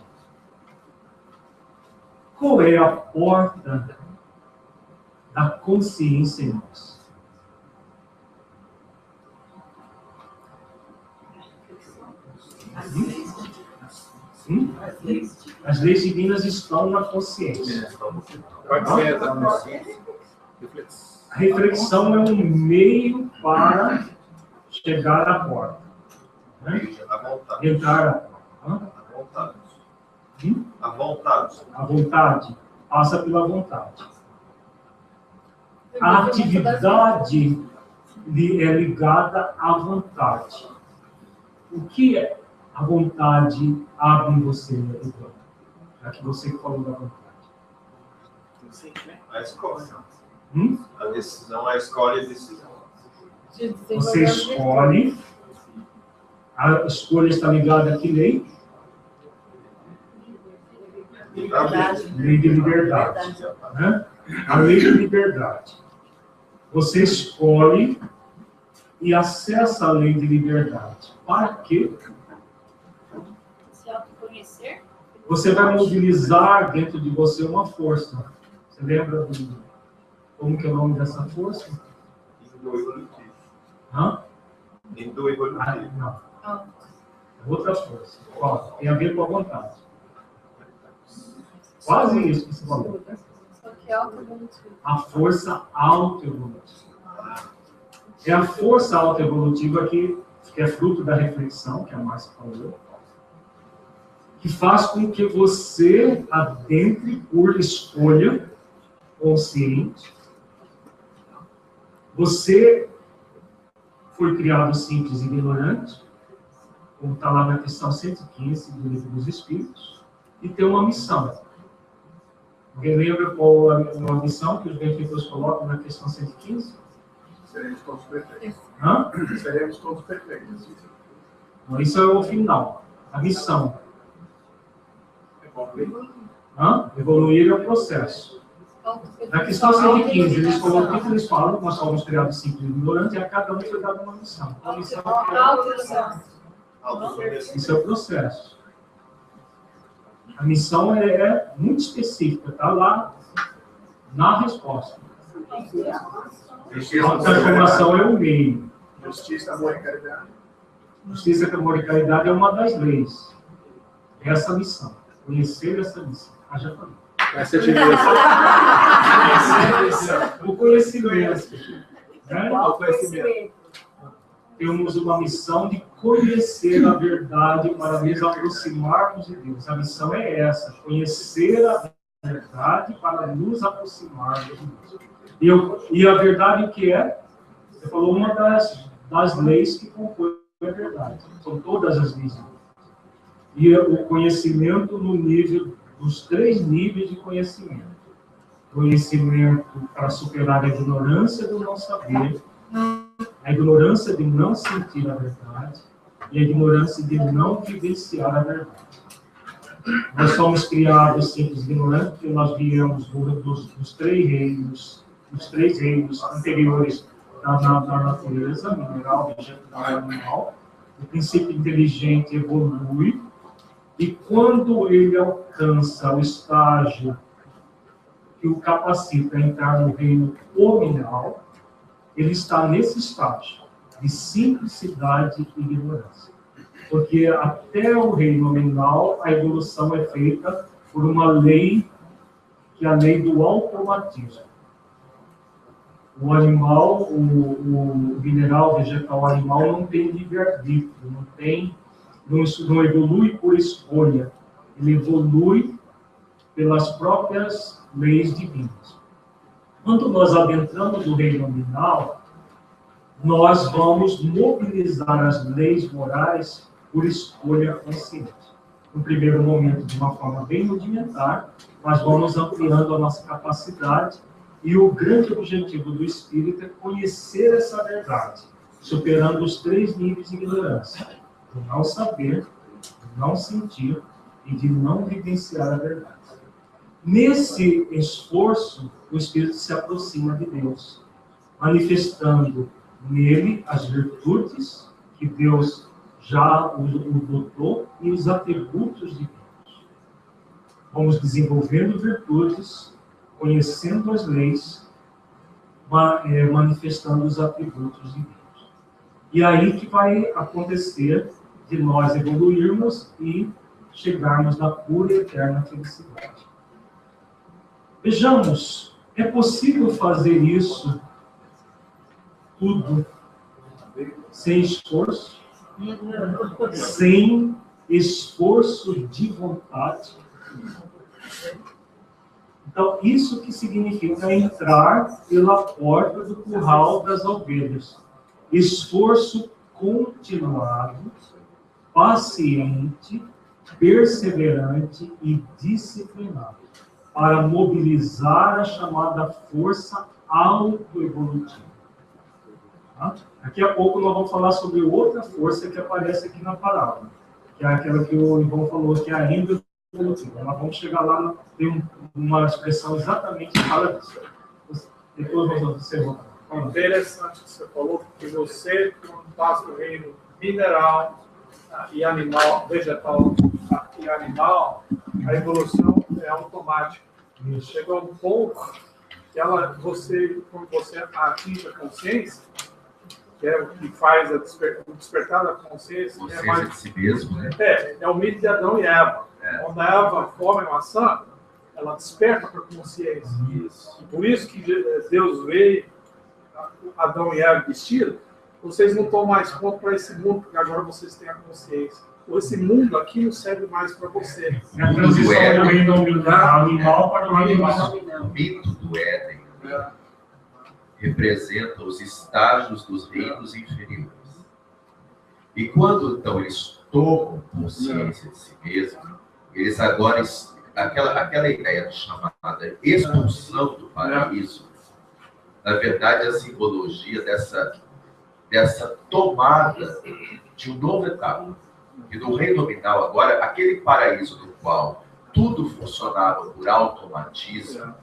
Qual é a porta da consciência em nós? As leis divinas estão na consciência. A reflexão é um meio para chegar à porta. Né? Entrar à porta. A vontade passa pela vontade. A atividade é ligada à vontade. O que é? A vontade abre em você, então. Já que você falou da vontade. A escolha. A decisão, a escolha e a decisão. Você escolhe. A escolha está ligada a que lei? Lei de liberdade. Né? A lei de liberdade. Você escolhe e acessa a lei de liberdade. Para quê? Se autoconhecer. Você vai mobilizar dentro de você uma força. Você lembra como que é o nome dessa força? Indo evolutivo. Hã? Indo evolutivo. Não. Outra força. Ó, tem a ver com a vontade. Quase isso que você falou. Só que é autoevolutivo. A força autoevolutiva. É a força autoevolutiva que é fruto da reflexão, que a Márcia falou, que faz com que você adentre por escolha consciente. Você foi criado simples e ignorante, como está lá na questão 115 do Livro dos Espíritos, e tem uma missão. Alguém lembra qual a missão que os benfeitores colocam na questão 115? Seremos todos perfeitos. Hã? Seremos todos perfeitos. Então, isso é o final. A missão. Hã? Evoluir é o processo. Na questão 115, eles colocam o que eles falam, nós somos criados simples e ignorantes, e a cada um foi dada uma missão. Então, a missão isso é o processo. A missão é muito específica, está lá na resposta. A transformação é o meio. Justiça, amor e caridade. Justiça, amor e caridade é uma das leis. É essa missão. Conhecer essa missão. Ah, já falei. Essa atividade. O conhecimento. Né? O conhecimento. Temos uma missão de conhecer a verdade para nos aproximarmos de Deus. A missão é essa, conhecer a verdade para nos aproximarmos de Deus. E a verdade o que é? Você falou uma das leis que compõem a verdade. São todas as leis. E o conhecimento no nível dos 3 níveis de conhecimento. Conhecimento para superar a ignorância do não saber, a ignorância de não sentir a verdade e a ignorância de não vivenciar a verdade. Nós somos criados simples e ignorantes porque nós viemos dos 3 reinos anteriores da natureza, mineral, vegetal e animal. O princípio inteligente evolui e quando ele alcança o estágio que o capacita a entrar no reino nominal, ele está nesse estágio de simplicidade e ignorância. Porque até o reino nominal, a evolução é feita por uma lei, que é a lei do automatismo. O animal, o mineral, o vegetal, o animal não tem livre-arbítrio, não evolui por escolha, ele evolui pelas próprias leis divinas. Quando nós adentramos no reino nominal, nós vamos mobilizar as leis morais por escolha consciente. No primeiro momento, de uma forma bem rudimentar, mas vamos ampliando a nossa capacidade e o grande objetivo do Espírito é conhecer essa verdade, superando os 3 níveis de ignorância: de não saber, de não sentir e de não vivenciar a verdade. Nesse esforço, o Espírito se aproxima de Deus, manifestando nele as virtudes que Deus já o dotou e os atributos de Deus. Vamos desenvolvendo virtudes, conhecendo as leis, manifestando os atributos de Deus. E aí que vai acontecer de nós evoluirmos e chegarmos na pura e eterna felicidade. Vejamos, é possível fazer isso tudo sem esforço, sem esforço de vontade. Então, isso que significa entrar pela porta do curral das ovelhas. Esforço continuado, paciente, perseverante e disciplinado, para mobilizar a chamada força autoevolutiva. Tá? Daqui a pouco nós vamos falar sobre outra força que aparece aqui na parábola, que é aquela que o Ivan falou, que é a endoevolutiva. Nós vamos chegar lá, tem uma expressão exatamente que fala disso. Depois nós vamos observar. Interessante que você falou, que você, quando passa do reino mineral e animal, vegetal e animal, a evolução é automática. Chegou a um ponto que quando você atinge a consciência, que é o que faz o despertar da consciência, Consciência é mais de si mesmo, né? é o mito de Adão e Eva. Quando a Eva come a maçã, ela desperta para a consciência. Isso. E por isso que Deus veio, Adão e Eva vestiram, vocês não estão mais prontos para esse mundo, porque agora vocês têm a consciência. Ou esse mundo aqui não serve mais para você. É a transição do reino animal para o animal. O mito do Éden representa os estágios dos reinos inferiores. E quando, então, eles tomam consciência de si mesmos, eles agora, aquela ideia chamada expulsão do paraíso, na verdade, é a simbologia dessa tomada de um novo etapa. E no reino nominal, agora, aquele paraíso no qual tudo funcionava por automatismo,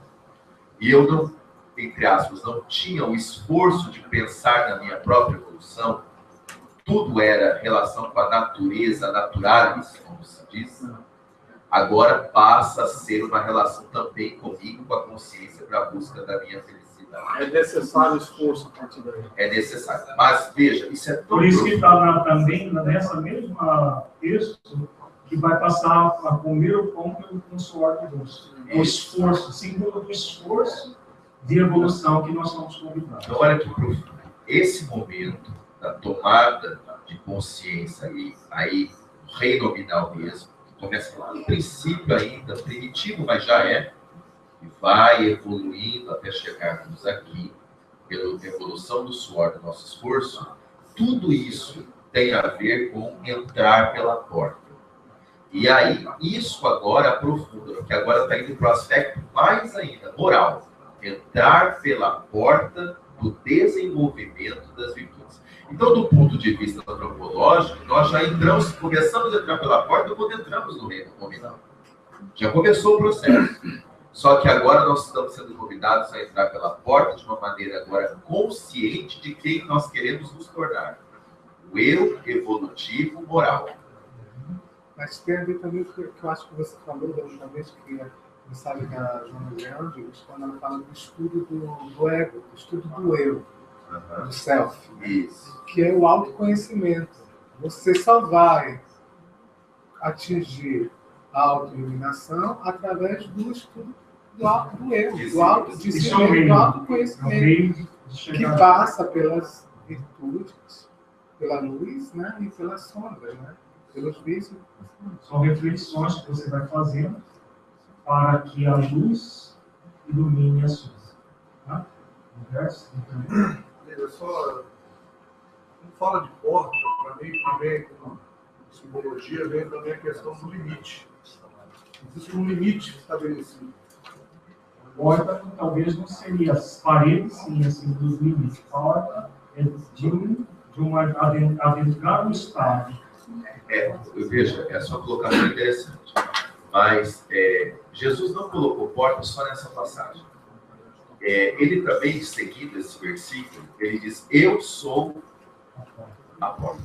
e eu não, entre aspas, não tinha o esforço de pensar na minha própria evolução, tudo era relação com a natureza, naturalis, como se diz, agora passa a ser uma relação também comigo, com a consciência para a busca da minha felicidade. É necessário esforço a partir daí. É necessário. Mas, veja, isso é tão Por isso que está também nessa mesma texto, que vai passar a comer o pão com o suor do rosto. O esforço, símbolo do esforço de evolução que nós somos convidados. Então, olha que profundo. Esse momento da tomada de consciência, e aí, o reino nominal mesmo, que começa lá no princípio ainda, primitivo, mas já é, e vai evoluindo até chegarmos aqui, pela evolução do suor do nosso esforço, tudo isso tem a ver com entrar pela porta. E aí, isso agora aprofunda, porque agora está indo para o aspecto mais ainda, moral. Entrar pela porta do desenvolvimento das virtudes. Então, do ponto de vista antropológico, nós já começamos a entrar pela porta quando entramos no reino nominal. Já começou o processo. Só que agora nós estamos sendo convidados a entrar pela porta de uma maneira agora consciente de quem nós queremos nos tornar. O eu evolutivo moral. Mas tem a ver também com o que eu acho que você falou da última vez, que sabe da Joana de Ângeles, quando ela fala do estudo do ego, do estudo do eu, do self, Isso. que é o autoconhecimento. Você só vai atingir a autoiluminação através do estudo do eu, do autodiscernimento, do autoconhecimento, que passa pelas virtudes, pela luz, né, e pelas sombras, né, pelos vícios. São reflexões que você vai fazendo para que a luz ilumine a sua. Tá? Verso? Só não fala de porta, para mim também, como simbologia, vem também a questão do limite. Existe um limite estabelecido. Porta talvez não seria as paredes, sim, assim, dos limites. Porta é de uma adentrar no estado. Veja, a sua colocação é interessante. Mas Jesus não colocou porta só nessa passagem. Ele também, seguindo esse versículo, ele diz, eu sou a porta.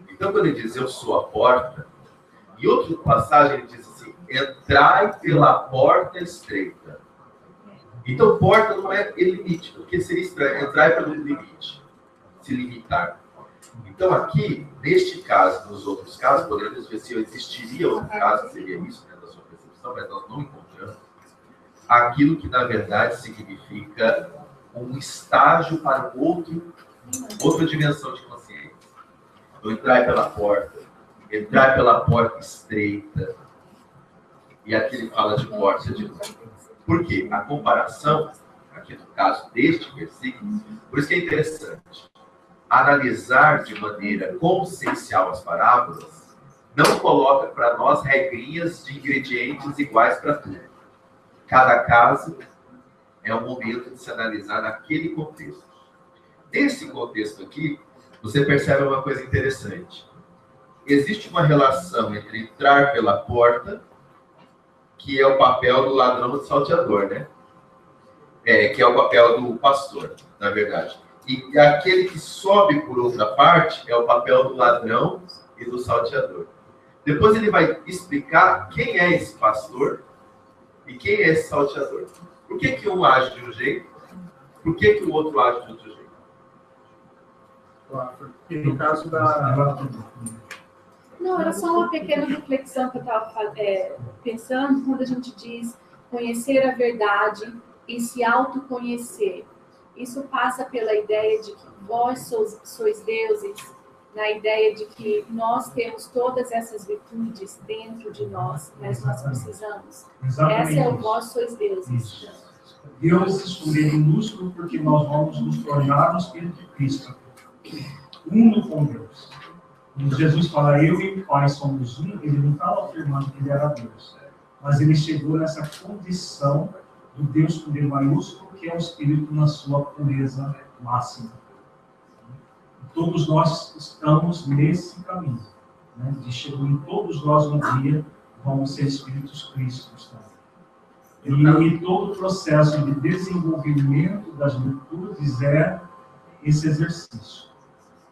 Então, quando ele diz, eu sou a porta, em outra passagem ele diz assim, entrai pela porta estreita. Então, porta não é limite, porque seria estranho, entrar pelo limite, se limitar. Então, aqui, neste caso, nos outros casos, poderíamos ver se existiria outro caso, seria isso, né, da sua percepção, mas nós não encontramos aquilo que, na verdade, significa um estágio para outra dimensão de consciência. Então, entrar pela porta estreita, e aqui ele fala de porta de novo. Por quê? A comparação, aqui no caso deste versículo, por isso que é interessante, analisar de maneira consciencial as parábolas, não coloca para nós regrinhas de ingredientes iguais para tudo. Cada caso é um momento de se analisar naquele contexto. Nesse contexto aqui, você percebe uma coisa interessante. Existe uma relação entre entrar pela porta, que é o papel do ladrão e do salteador, né? Que é o papel do pastor, na verdade. E aquele que sobe por outra parte é o papel do ladrão e do salteador. Depois ele vai explicar quem é esse pastor e quem é esse salteador. Por que um age de um jeito? Por que o outro age de outro jeito? E no caso da... Não, era só uma pequena reflexão que eu estava pensando quando a gente diz conhecer a verdade e se autoconhecer. Isso passa pela ideia de que vós sois deuses, na ideia de que nós temos todas essas virtudes dentro de nós, mas nós precisamos. Exatamente. Essa é o vós sois deuses. Isso. Deus escolheu minúsculo porque nós vamos nos tornar no Espírito de Cristo. Uno com Deus. Quando Jesus fala, eu e o Pai somos um, ele não estava afirmando que ele era Deus. Mas ele chegou nessa condição do Deus com D maiúsculo, que é o Espírito na sua pureza máxima. E todos nós estamos nesse caminho. Né? De chegou em todos nós um dia, vamos ser Espíritos Cristos. Tá? E todo o processo de desenvolvimento das virtudes é esse exercício,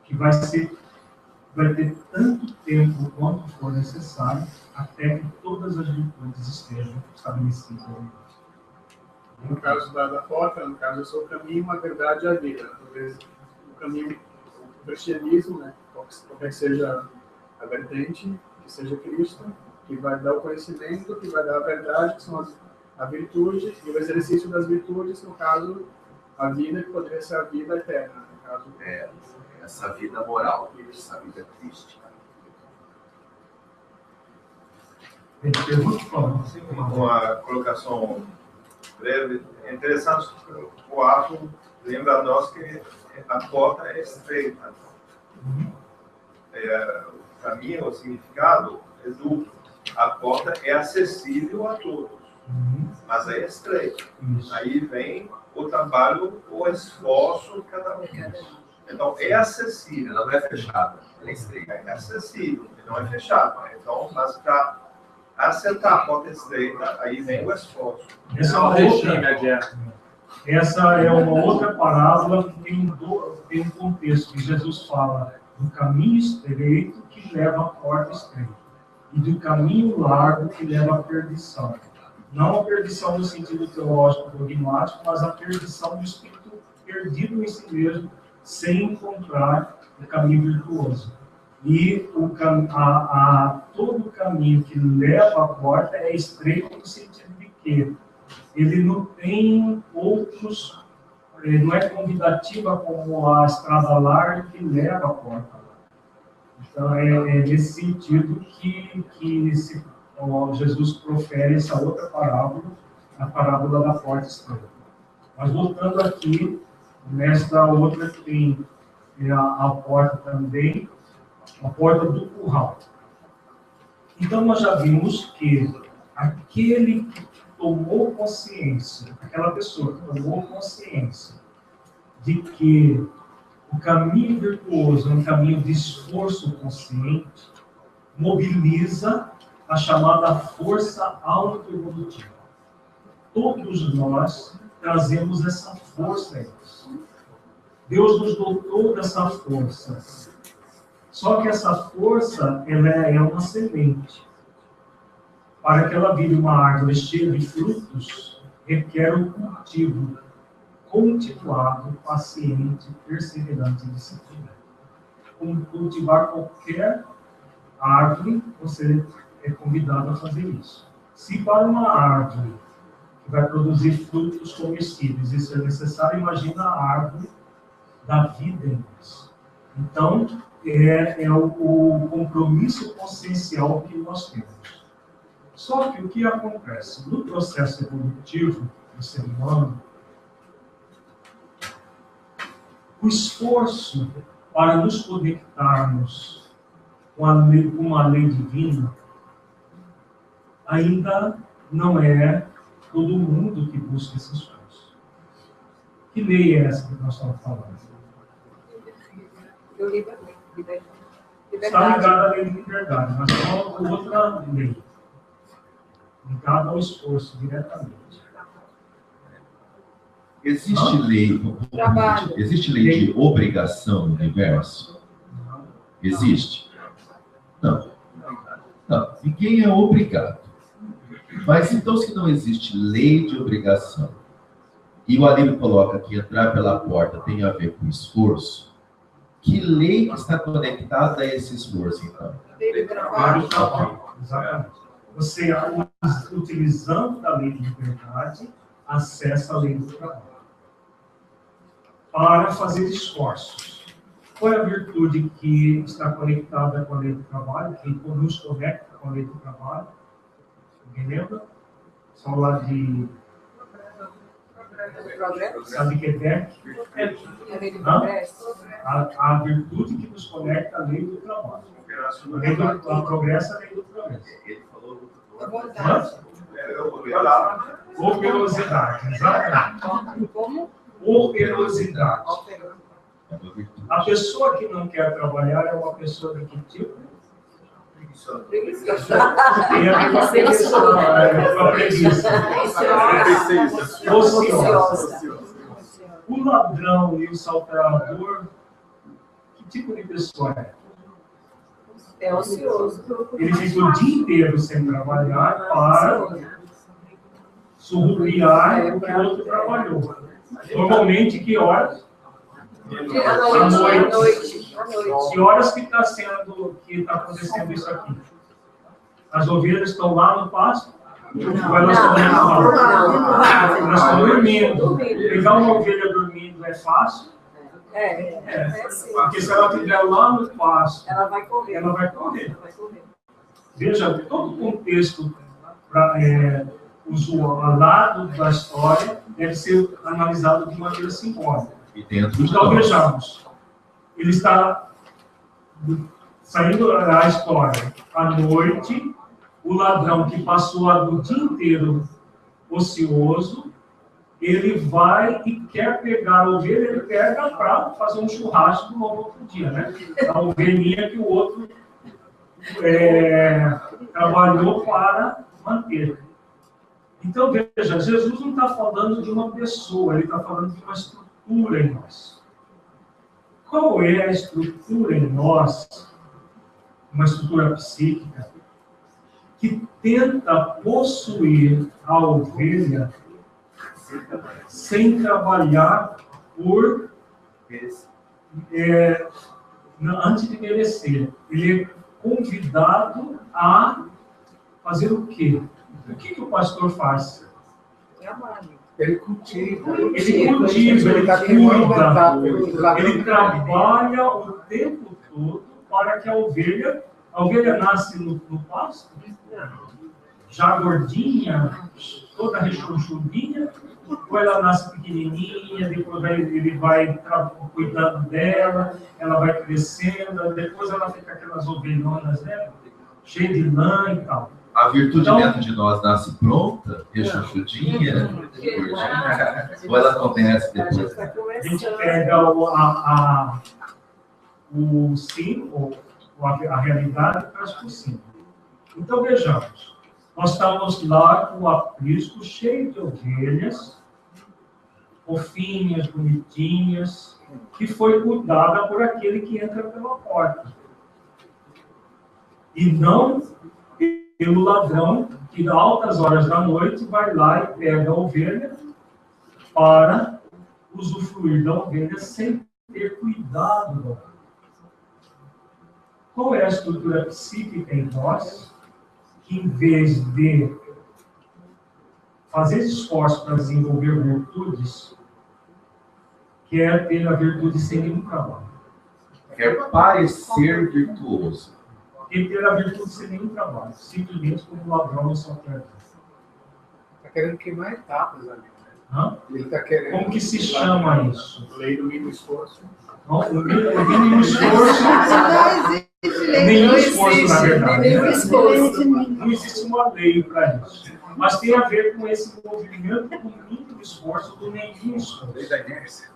que vai ter tanto tempo quanto for necessário, até que todas as virtudes estejam estabelecidas. No caso da porta, no caso, eu sou o caminho, a verdade e a vida. Talvez o caminho, o cristianismo, né, qualquer seja a vertente, que seja Cristo, que vai dar o conhecimento, que vai dar a verdade, que são a virtude, e o exercício das virtudes, no caso, a vida, que poderia ser a vida eterna. No caso, essa vida moral, essa vida crística. Uma colocação breve. É interessante o ato lembra a nós que a porta é estreita. O caminho, o significado é duplo. A porta é acessível a todos, mas é estreita. Aí vem o trabalho, o esforço de cada um. Então, é acessível, ela não é fechada, ela é estreita. É acessível, não é fechada. Então, mas para acertar a porta estreita, aí vem o esforço. Essa é uma outra parábola que tem um contexto que Jesus fala do caminho estreito que leva à porta estreita e do caminho largo que leva à perdição. Não a perdição no sentido teológico dogmático, mas a perdição do espírito perdido em si mesmo, sem encontrar o caminho virtuoso. E todo o caminho que leva à porta é estreito no sentido de que ele não tem outros, não é convidativa como a estrada larga que leva à porta. Então, é nesse sentido que Jesus profere essa outra parábola, a parábola da porta estreita. Mas voltando aqui, nesta outra tem a porta também, a porta do curral. Então, nós já vimos que aquele que tomou consciência, aquela pessoa que tomou consciência de que o caminho virtuoso é um caminho de esforço consciente, mobiliza a chamada força autoevolutiva. Todos nós trazemos essa força. Deus nos dotou dessa força. Só que essa força, ela é uma semente. Para que ela vire uma árvore cheia de frutos, requer um cultivo continuado, paciente, perseverante e disciplinado. como cultivar qualquer árvore, você é convidado a fazer isso. Se para uma árvore que vai produzir frutos comestíveis isso é necessário, imagina a árvore da vida em nós. Então, é o compromisso consciencial que nós temos. Só que o que acontece? No processo evolutivo do ser humano, o esforço para nos conectarmos com uma lei divina ainda não é todo mundo que busca esse esforço. Que lei é essa que nós estamos falando? Está ligada à lei de liberdade, mas é uma outra lei, ligada ao esforço diretamente. Existe lei de obrigação no universo? Existe? Não. Não, ninguém é obrigado. Mas então, se não existe lei de obrigação, e o Alípio coloca que entrar pela porta tem a ver com esforço, que lei que está conectada a esse esforço, então? Exatamente. Você, utilizando a lei de liberdade, acessa a lei do trabalho. Para fazer esforços. Qual é a virtude que está conectada com a lei do trabalho, que nos conecta com a lei do trabalho? Alguém lembra? Só lá de... Sabe que é DEC? A virtude que nos conecta à lei do trabalho. A progresso é a lei do progresso. Ele falou Operosidade, exatamente. Como? Operosidade. A pessoa que não quer trabalhar é uma pessoa de que tipo? Tem a ver com a preguiça. Ociosa. O ladrão e o salteador, que tipo de pessoa é? É ocioso. Ele fica o dia inteiro sem trabalhar para surrupiar o que o outro trabalhou. Normalmente, que horas? À noite. Que horas que está acontecendo isso aqui? As ovelhas estão lá no pasto? Ou elas estão dormindo? Pegar uma ovelha dormindo é fácil? Porque se ela estiver lá no pasto, ela vai correr. Veja, todo o contexto lado da história deve ser analisado de maneira simbólica. Então, vejamos, ele está saindo da história à noite, o ladrão que passou o dia inteiro ocioso, ele vai e quer pegar a ovelha, ele pega para fazer um churrasco no outro dia, né? A ovelhinha que o outro trabalhou para manter. Então, veja, Jesus não está falando de uma pessoa, ele está falando de uma estrutura em nós. Qual é a estrutura em nós, uma estrutura psíquica, que tenta possuir a ovelha sem trabalhar antes de merecer? Ele é convidado a fazer o quê? O que o pastor faz? Ele cultiva, ele cuida, ele trabalha o tempo todo para que a ovelha nasce no pasto, já gordinha, toda rechonchudinha, ou ela nasce pequenininha, depois ele vai cuidando dela, ela vai crescendo, depois ela fica aquelas ovelhonas, né, cheias de lã e tal. A virtude dentro de nós nasce pronta, rechonchudinha, ou ela começa depois? A gente pega o símbolo, a realidade, e traz para o símbolo. Então, vejamos. Nós estávamos lá com o aprisco cheio de ovelhas, fofinhas, bonitinhas, que foi cuidada por aquele que entra pela porta. E não pelo ladrão que, a altas horas da noite, vai lá e pega a ovelha para usufruir da ovelha sem ter cuidado da ovelha. Qual é a estrutura psíquica em nós que, em vez de fazer esforço para desenvolver virtudes, quer ter a virtude sem nenhum trabalho? Quer parecer virtuoso. Quer ter a virtude sem nenhum trabalho, simplesmente como um ladrão no seu terreno. Está querendo queimar etapas ali. Hã? Ele está querendo. Como que se chama isso? Lei do mínimo esforço. Não, o mínimo esforço. Nenhum esforço, na verdade. Não existe uma lei para isso. Mas tem a ver com esse movimento do mínimo esforço, do nenhum esforço. Lei da inércia.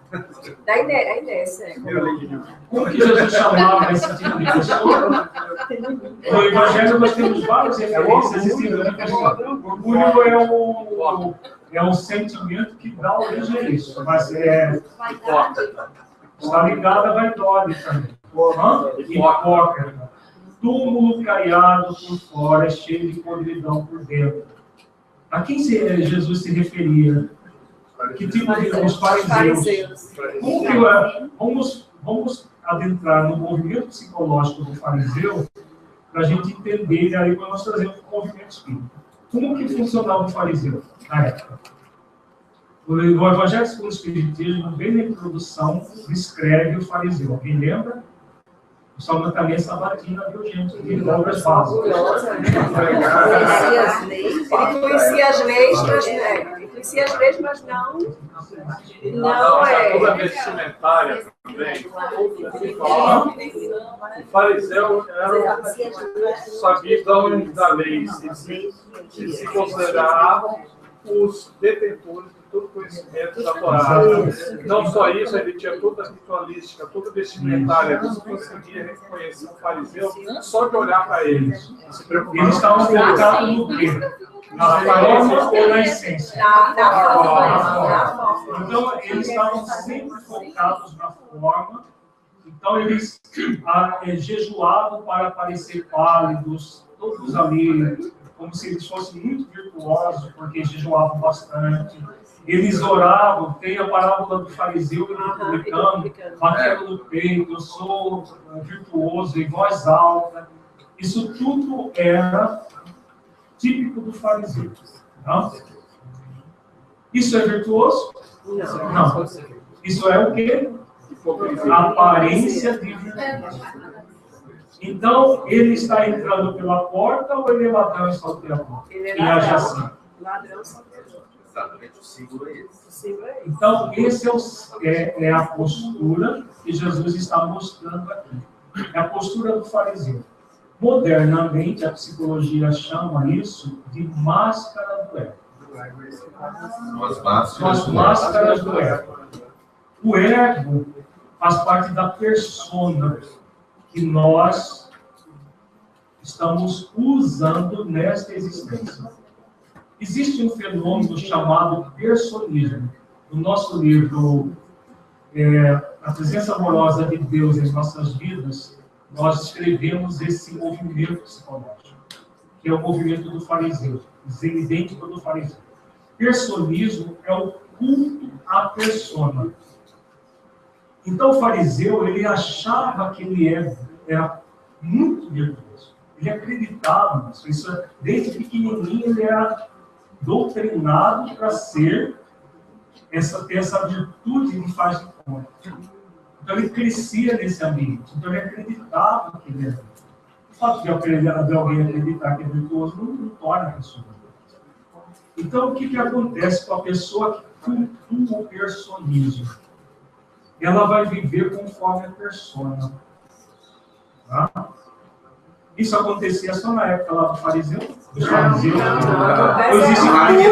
Da inércia. Primeira lei de Newton. Como que Jesus chamava esse tipo de pessoa? No Evangelho nós temos várias referências. Orgulho é um sentimento que dá origem a isso. Mas está ligado à vaidade também. Hipócrita. Túmulo caiado por fora, cheio de podridão por dentro. A quem Jesus se referia? Que tipo de os fariseus? Vamos adentrar no movimento psicológico do fariseu para a gente entender, e aí nós trazemos o movimento espírita. Como que funcionava o fariseu na época? O Evangelho segundo o Espiritismo, bem na introdução, descreve o fariseu. Alguém lembra? O Salmo também Sabatina, viu, gente? De obras básicas. Ele conhecia as leis, mas não é. Toda vestimentária também. O fariseu sabia da lei, se considerava os detentores de todo conhecimento da Torá. Não só isso, ele tinha toda a ritualística, toda a vestimentária. Você conseguia reconhecer o fariseu só de olhar para ele. Se preocupar. Eles estavam focados no quê? Na forma ou na essência? Na forma. Então, eles estavam sempre focados na forma. Então, eles jejuavam para parecer pálidos, todos ali, como se eles fossem muito virtuosos, porque jejuavam bastante. Eles oravam, tem a parábola do fariseu e do publicano, batendo no peito, eu sou virtuoso, em voz alta. Isso tudo era típico do fariseu. Não? Isso é virtuoso? Não. Isso é o quê? Aparência de virtude. Então, ele está entrando pela porta ou ele é ladrão e salteador? Quem age assim? Ladrão salteador. Exatamente, o símbolo é esse. Então, esse é a postura que Jesus está mostrando aqui. É a postura do fariseu. Modernamente, a psicologia chama isso de máscara do ego. São as máscaras do ego. O ego faz parte da persona que nós estamos usando nesta existência. Existe um fenômeno chamado personismo. No nosso livro A Presença Amorosa de Deus em Nossas Vidas, nós escrevemos esse movimento psicológico, que é o movimento do fariseu, idêntico do fariseu. Personismo é o culto à persona. Então o fariseu, ele achava que ele era muito virtuoso. Ele acreditava nisso. Isso, desde pequenininho ele era doutrinado para ter essa virtude de faz de conta. Então ele crescia nesse ambiente. Então ele acreditava que ele era. O fato de alguém acreditar que é virtuoso não torna a pessoa. Então o que acontece com a pessoa que cultua o personismo? Ela vai viver conforme a persona. Tá? Isso acontecia só na época lá do fariseu? Dos fariseus?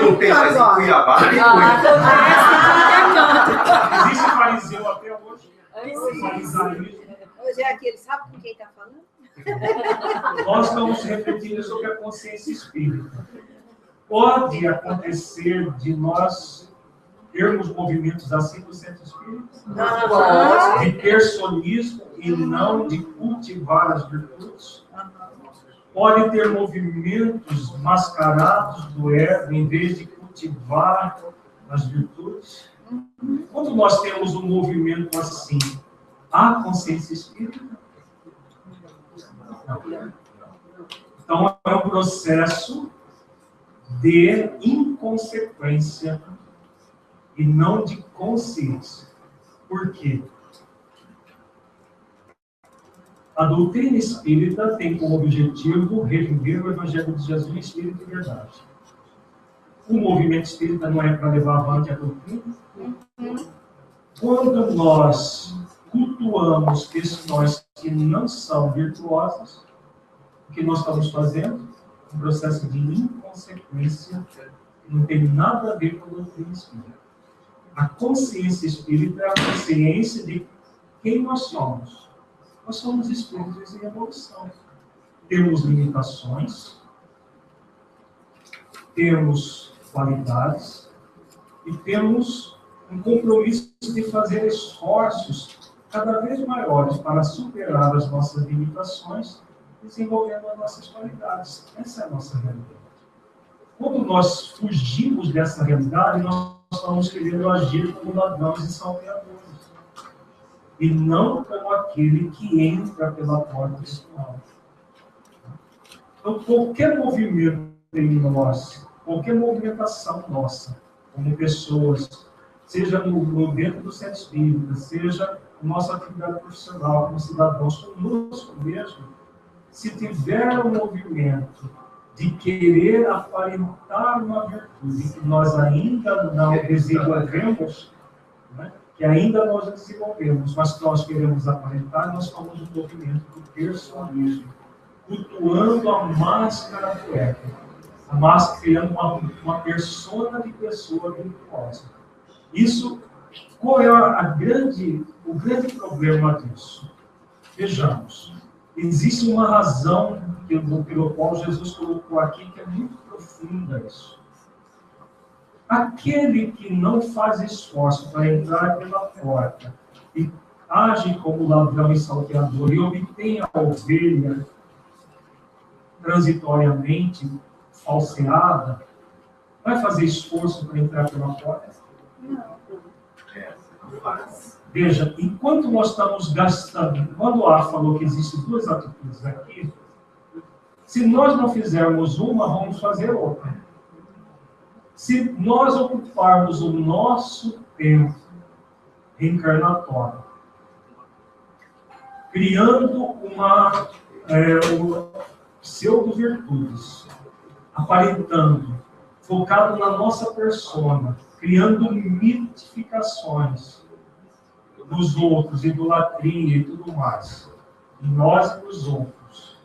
Não tem mais em Cuiabá. Existe fariseu até hoje? Hoje é aquele, sabe com quem está falando? Nós estamos refletindo sobre a consciência espírita. Pode acontecer de nós termos movimentos assim do centro espírita? De personismo e não de cultivar as virtudes? Pode ter movimentos mascarados do ego em vez de cultivar as virtudes? Quando nós temos um movimento assim, há consciência espírita? Então, é um processo de inconsequência e não de consciência. Por quê? A doutrina espírita tem como objetivo reviver o Evangelho de Jesus em espírito e verdade. O movimento espírita não é para levar avante a doutrina. Quando nós cultuamos questões que não são virtuosas, o que nós estamos fazendo? Um processo de inconsequência que não tem nada a ver com a doutrina espírita. A consciência espírita é a consciência de quem nós somos. Nós somos espíritos em evolução. Temos limitações, temos qualidades e temos um compromisso de fazer esforços cada vez maiores para superar as nossas limitações, desenvolvendo as nossas qualidades. Essa é a nossa realidade. Quando nós fugimos dessa realidade, nós estamos querendo agir como ladrões e salteadores. E não como aquele que entra pela porta espiritual. Então, qualquer movimento em nós, qualquer movimentação nossa, como pessoas, seja dentro do centro espírita, seja na nossa atividade profissional, como cidadãos, conosco mesmo, se tiver um movimento de querer aparentar uma virtude que nós ainda não desenvolvemos, né? Que ainda nós não desenvolvemos, mas que nós queremos aparentar, nós somos um movimento do personalismo, cultuando a máscara do ego, a máscara, criando uma persona de pessoa virtuosa. Isso, qual é o grande problema disso? Vejamos, existe uma razão pelo qual Jesus colocou aqui que é muito profunda isso. Aquele que não faz esforço para entrar pela porta e age como ladrão e salteador e obtém a ovelha transitoriamente falseada, vai fazer esforço para entrar pela porta? Não. Veja, enquanto nós estamos gastando, quando A falou que existem duas atitudes aqui, se nós não fizermos uma, vamos fazer outra. Se nós ocuparmos o nosso tempo reencarnatório, criando uma pseudo-virtudes, aparentando, focado na nossa persona, criando mitificações nos outros, idolatria e tudo mais, em nós e nos outros,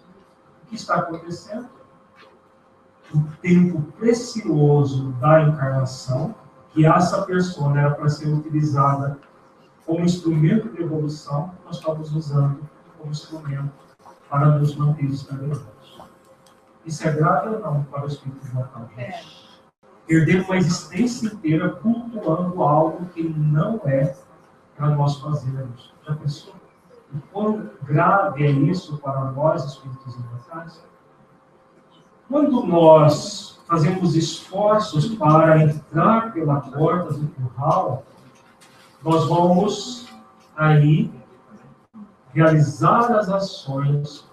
o que está acontecendo? O tempo precioso da encarnação, que essa persona era para ser utilizada como instrumento de evolução, nós estamos usando como instrumento para nos manter estabelecidos. Isso é grave ou não para o espírito imortal? Perder uma existência inteira cultuando algo que não é para nós fazermos. Já pensou? O quão grave é isso para nós, espíritos imortais? Quando nós fazemos esforços para entrar pela porta do curral, nós vamos aí realizar as ações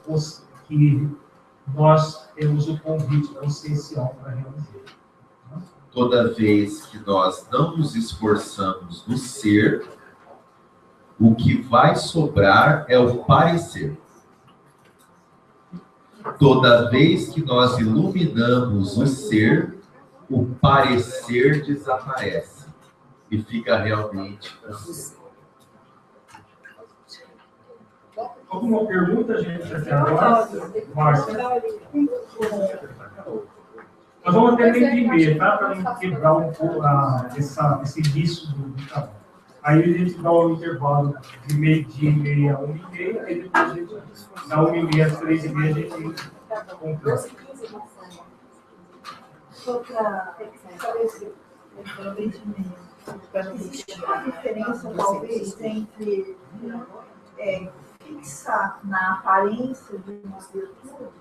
que nós temos o convite consciencial para realizar. Toda vez que nós não nos esforçamos no ser, o que vai sobrar é o parecer. Toda vez que nós iluminamos o ser, o parecer desaparece e fica realmente o ser. Alguma pergunta, gente, até agora? Márcia? Nós vamos até meio de meia, tá? Para não quebrar um pouco esse início do trabalho. Aí a gente dá um intervalo de meio-dia e meia a 1h30, aí depois a gente dá 1h30 às 3h30 a gente conclui. Só para esclarecer, existe uma diferença, talvez, entre fixar na aparência de uma virtude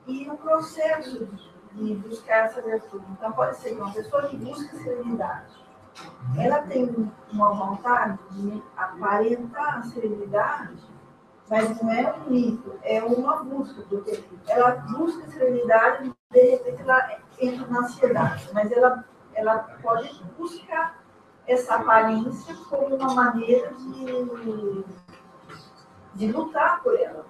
e o processo de buscar essa virtude. Então, pode ser que uma pessoa que busca serenidade, ela tem uma vontade de aparentar a serenidade, Mas não é um mito, é uma busca, porque ela busca serenidade, de repente ela entra na ansiedade, mas ela pode buscar essa aparência como uma maneira de lutar por ela.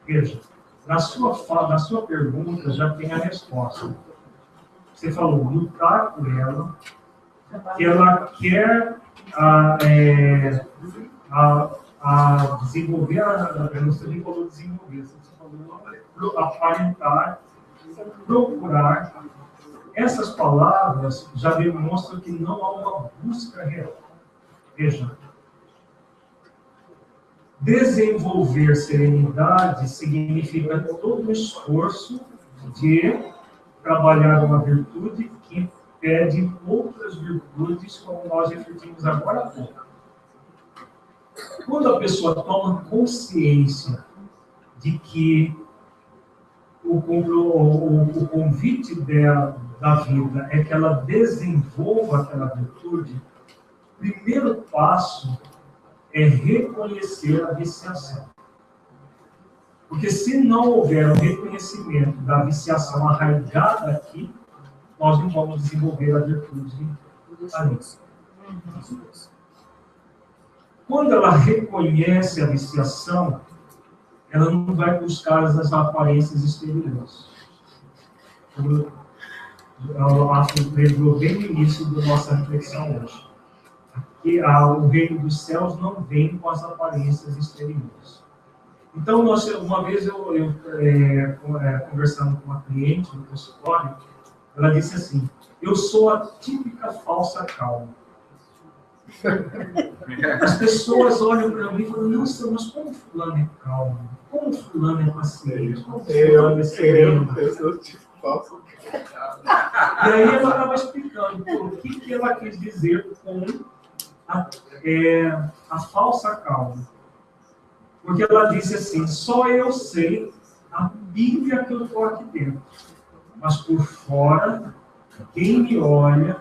Veja, na sua pergunta já tem a resposta. Você falou lutar por ela, que ela quer desenvolver, você nem falou desenvolver, você falou aparentar, procurar. Essas palavras já demonstram que não há uma busca real. Veja, desenvolver serenidade significa todo o esforço de trabalhar uma virtude que impede outras virtudes, como nós refletimos agora há pouco. Quando a pessoa toma consciência de que o convite dela, da vida, é que ela desenvolva aquela virtude, o primeiro passo é reconhecer a viciação. Porque se não houver um reconhecimento da viciação arraigada aqui, nós não vamos desenvolver a virtude ali. Quando ela reconhece a viciação, ela não vai buscar as aparências exteriores. Eu acho que lembrou bem no início da nossa reflexão hoje. Que o reino dos céus não vem com as aparências exteriores. Então, uma vez eu conversando com uma cliente no consultório, ela disse assim: eu sou a típica falsa calma. As pessoas olham para mim e falam: nossa, mas como fulano é calmo? Como fulano é paciente? Como fulano é sereno? Eu sou tipo falso. E aí ela estava explicando o que ela quis dizer com a falsa calma. Porque ela disse assim: só eu sei a pilha que eu estou aqui dentro. Mas por fora, quem me olha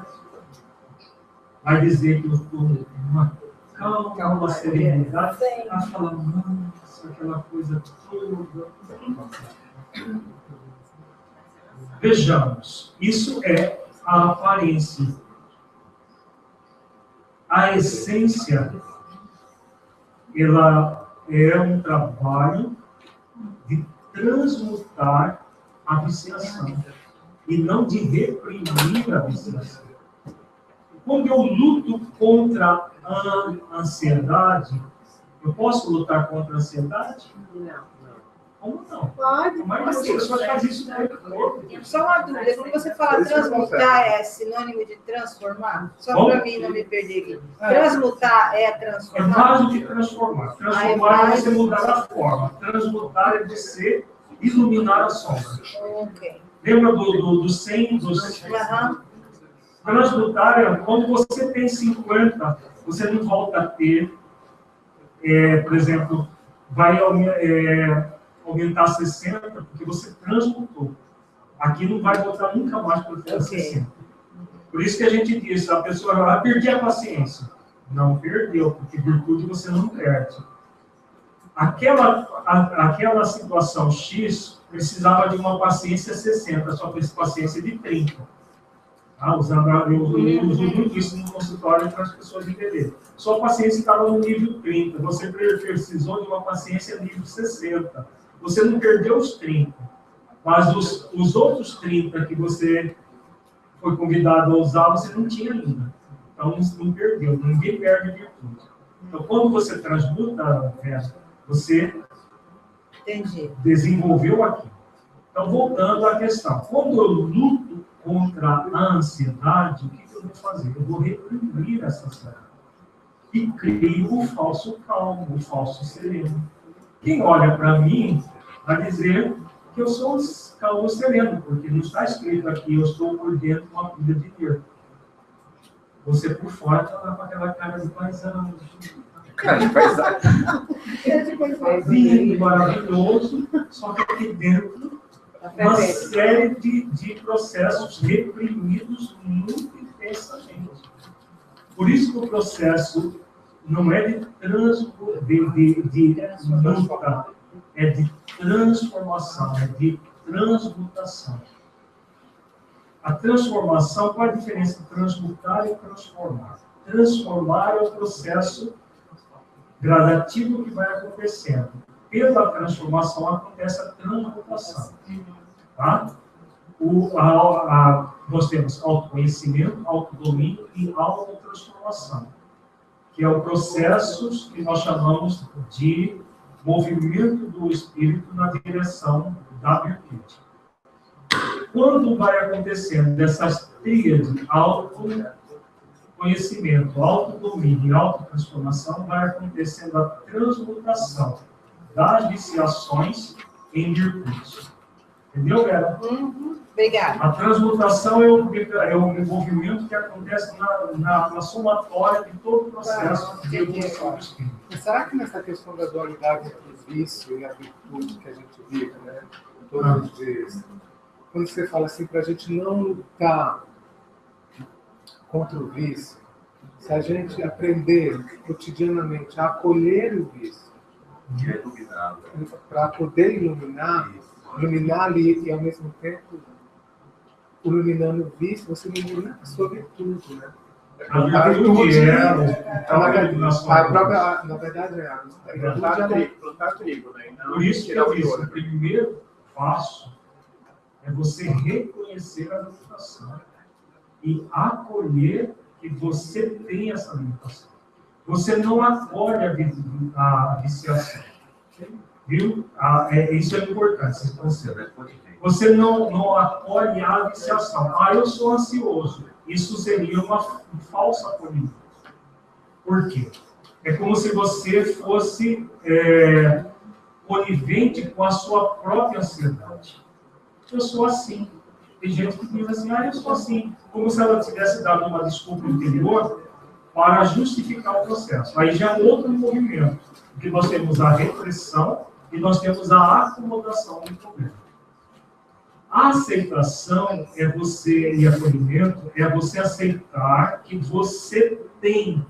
vai dizer que eu estou numa calma, uma serenidade. Ela fala: nossa, aquela coisa toda. Vejamos, isso é a aparência. A essência, ela é um trabalho de transmutar a viciação e não de reprimir a viciação. Quando eu luto contra a ansiedade, eu posso lutar contra a ansiedade? Não. Como não? Pode. Mas as pessoas fazem isso o tempo todo. Só uma dúvida, quando você fala transmutar, é sinônimo de transformar? Só para mim não me perder aqui. Transmutar é É transformar? mais do que transformar. Transformar é você mudar a forma. Transmutar é você iluminar a sombra. Ok. Lembra do 100? Transmutar é quando você tem 50, você não volta a ter, por exemplo, vai aumentar 60, porque você transmutou. Aqui não vai voltar nunca mais para ter 60. Por isso que a gente diz, a pessoa vai perder a paciência. Não perdeu, porque virtude você não perde. Aquela situação X precisava de uma paciência 60, só que essa paciência de 30. Eu uso muito isso no consultório para as pessoas entenderem. Sua paciência estava no nível 30, você precisou de uma paciência nível 60. Você não perdeu os 30, mas os outros 30 que você foi convidado a usar, você não tinha ainda. Então, não perdeu, ninguém perde virtude. Então, quando você transmuta, você desenvolveu aqui. Então, voltando à questão. Quando eu luto contra a ansiedade, o que eu vou fazer? Eu vou reprimir essa ansiedade. E crio o falso calmo, o falso sereno. Quem olha para mim vai dizer que eu sou calmo sereno, porque não está escrito aqui, eu estou por dentro de uma pilha de nervo. Você por fora está com aquela cara de paisagem. Cara de paisagem. Lindo, maravilhoso, só que aqui dentro uma série de processos reprimidos muito intensamente. Por isso que o processo não é de luta, é de transformação, é de transmutação. A transformação, qual é a diferença entre transmutar e transformar? Transformar é o processo gradativo que vai acontecendo. Pela transformação acontece a transmutação. Tá? Nós temos autoconhecimento, autodomínio e autotransformação, que é o processo que nós chamamos de movimento do espírito na direção da virtude. Quando vai acontecendo essas tríades, autoconhecimento, autodomínio e autotransformação, vai acontecendo a transmutação das viciações em virtude. Entendeu, Vera? Obrigada. A transmutação é o movimento que acontece na somatória de todo o processo de evolução do espírito. Mas será que nessa questão da dualidade entre o vício e a virtude que a gente vive, né? Todos os dias, quando você fala assim, para a gente não lutar contra o vício, se a gente aprender cotidianamente a acolher o vício, para poder iluminar ali e ao mesmo tempo iluminando o vício, você ilumina a sua virtude, né? A virtude na verdade é a virtude. Plantar trigo, né? Por isso que eu disse, o primeiro passo é você reconhecer a limitação e acolher que você tem essa limitação. Você não acolhe a viciação. Viu? Isso é importante, esse conceito. Você não acolhe a viciação. Eu sou ansioso. Isso seria um falso acolhimento. Por quê? É como se você fosse conivente com a sua própria ansiedade. Eu sou assim. Tem gente que diz assim, eu sou assim. Como se ela tivesse dado uma desculpa interior para justificar o processo. Aí já é outro movimento. Porque nós temos a repressão e nós temos a acomodação do problema. A aceitação e acolhimento é você aceitar que você tem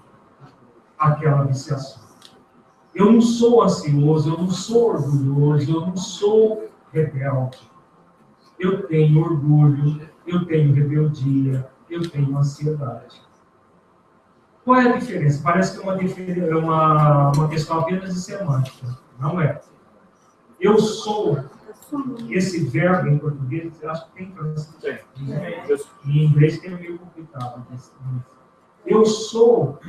aquela viciação. Eu não sou ansioso, eu não sou orgulhoso, eu não sou rebelde. Eu tenho orgulho, eu tenho rebeldia, eu tenho ansiedade. Qual é a diferença? Parece que é uma questão apenas de semântica. Não é. Eu sou, esse verbo em português, eu acho que tem transição. Em inglês tem meio complicado. Eu sou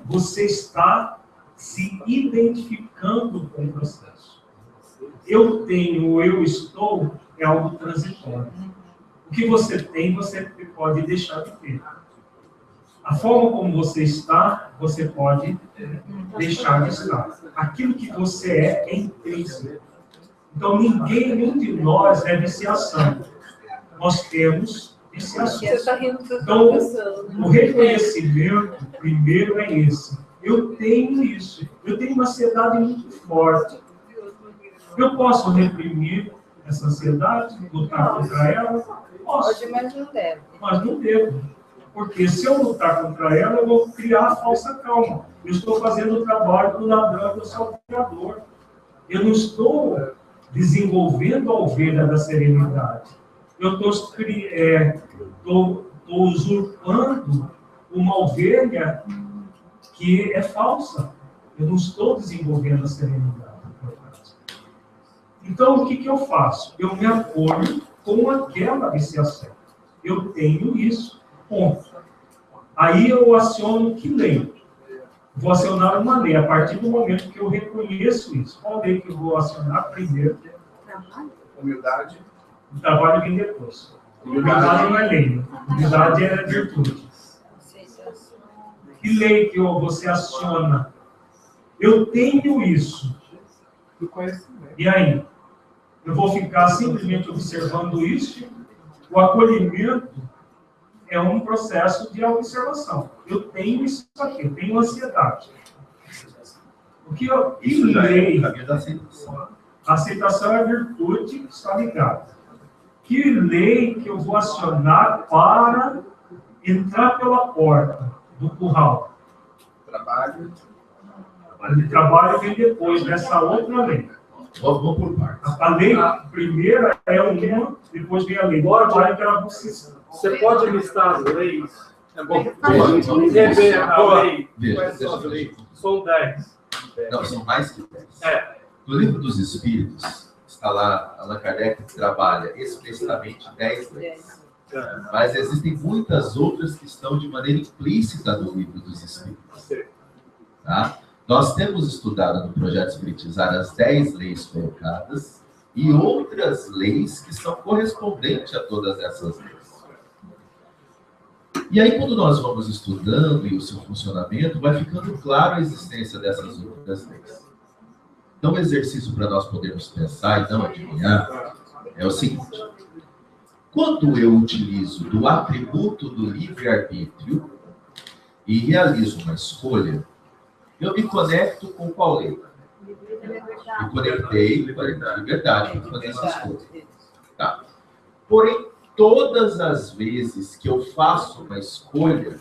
você está se identificando com o processo. Eu tenho, eu estou, é algo transitório. O que você tem, você pode deixar de ter. A forma como você está, você pode deixar de estar. Aquilo que você é intrínseco. Então, nenhum de nós é viciação. Nós temos viciações. Então, o reconhecimento, primeiro, é esse. Eu tenho isso. Eu tenho uma ansiedade muito forte. Eu posso reprimir essa ansiedade, lutar contra ela? Posso. Mas não deve. Mas não devo. Porque se eu lutar contra ela, eu vou criar a falsa calma. Eu estou fazendo o trabalho do ladrão e do salteador. Eu não estou desenvolvendo a ovelha da serenidade. Eu estou usurpando uma ovelha que é falsa. Eu não estou desenvolvendo a serenidade. Então, o que eu faço? Eu me acolho com aquela viciação. Eu tenho isso. Ponto. Aí eu aciono que lei? Vou acionar uma lei a partir do momento que eu reconheço isso. Qual lei que eu vou acionar primeiro? Humildade. O trabalho vem depois. Humildade não é lei. Humildade é virtude. Que lei que você aciona? Eu tenho isso. E aí? Eu vou ficar simplesmente observando isso? O acolhimento é um processo de observação. Eu tenho isso aqui, eu tenho ansiedade. Que lei? A aceitação é a virtude que está ligada. Que lei que eu vou acionar para entrar pela porta do curral? Trabalho. O trabalho vem depois dessa outra lei. Vamos por partes. A lei primeira é uma, depois vem a lei do trabalho que ela precisa. Você pode listar as leis? É bom. Pode. Rever a lei. Veja, Quais são as deixa eu leis? ver. São 10. Não, são mais que 10. É. No livro dos Espíritos, está lá, Allan Kardec trabalha explicitamente 10 leis. Mas existem muitas outras que estão de maneira implícita no livro dos Espíritos. Tá? Nós temos estudado no Projeto Espiritizar as 10 leis colocadas e outras leis que são correspondentes a todas essas leis. E aí, quando nós vamos estudando e o seu funcionamento, vai ficando claro a existência dessas outras leis. Então, o exercício para nós podermos pensar e não adivinhar é o seguinte. Quando eu utilizo do atributo do livre-arbítrio e realizo uma escolha, eu me conecto com qual lei? Me conectei com a liberdade para fazer essa escolha. Tá. Porém, todas as vezes que eu faço uma escolha,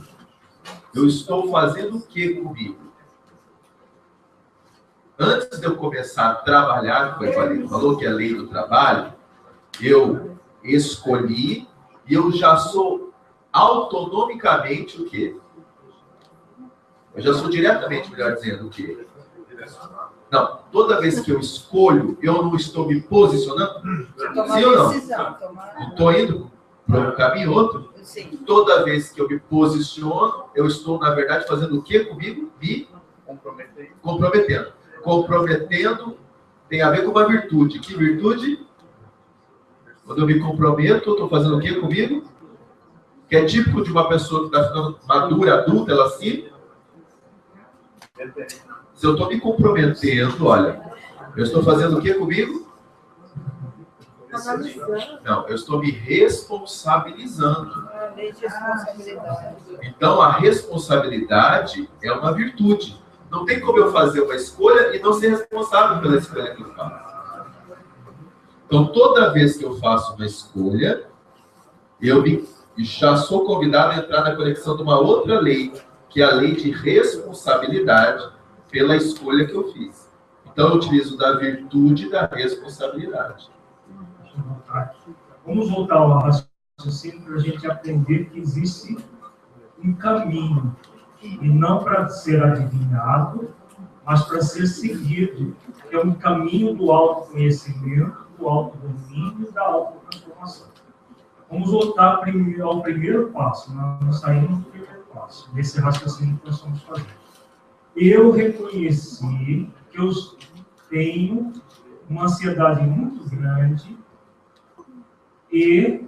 eu estou fazendo o que comigo? Antes de eu começar a trabalhar, como o Evalino falou, que é a lei do trabalho, eu escolhi e eu já sou autonomicamente o quê? Eu já sou diretamente, melhor dizendo, o quê? Não, toda vez que eu escolho, eu não estou me posicionando? Sim ou não? Eu estou indo para um caminho outro? Sim. Toda vez que eu me posiciono, eu estou, na verdade, fazendo o quê comigo? Me comprometendo. Comprometendo tem a ver com uma virtude. Que virtude? Quando eu me comprometo, eu estou fazendo o quê comigo? Que é típico de uma pessoa que está ficando madura, adulta, ela se... Se eu estou me comprometendo, olha, eu estou fazendo o que comigo? Não, eu estou me responsabilizando. Então, a responsabilidade é uma virtude. Não tem como eu fazer uma escolha e não ser responsável pela escolha que eu faço. Então, toda vez que eu faço uma escolha, eu já sou convidado a entrar na conexão de uma outra lei, que é a lei de responsabilidade pela escolha que eu fiz. Então, eu utilizo da virtude da responsabilidade. Vamos voltar ao raciocínio para a gente aprender que existe um caminho, e não para ser adivinhado, mas para ser seguido, que é um caminho do autoconhecimento, do autodomínio e da autotransformação. Vamos voltar ao primeiro passo, nós saímos do primeiro passo, desse raciocínio que nós estamos fazendo. Eu reconheci que eu tenho uma ansiedade muito grande e,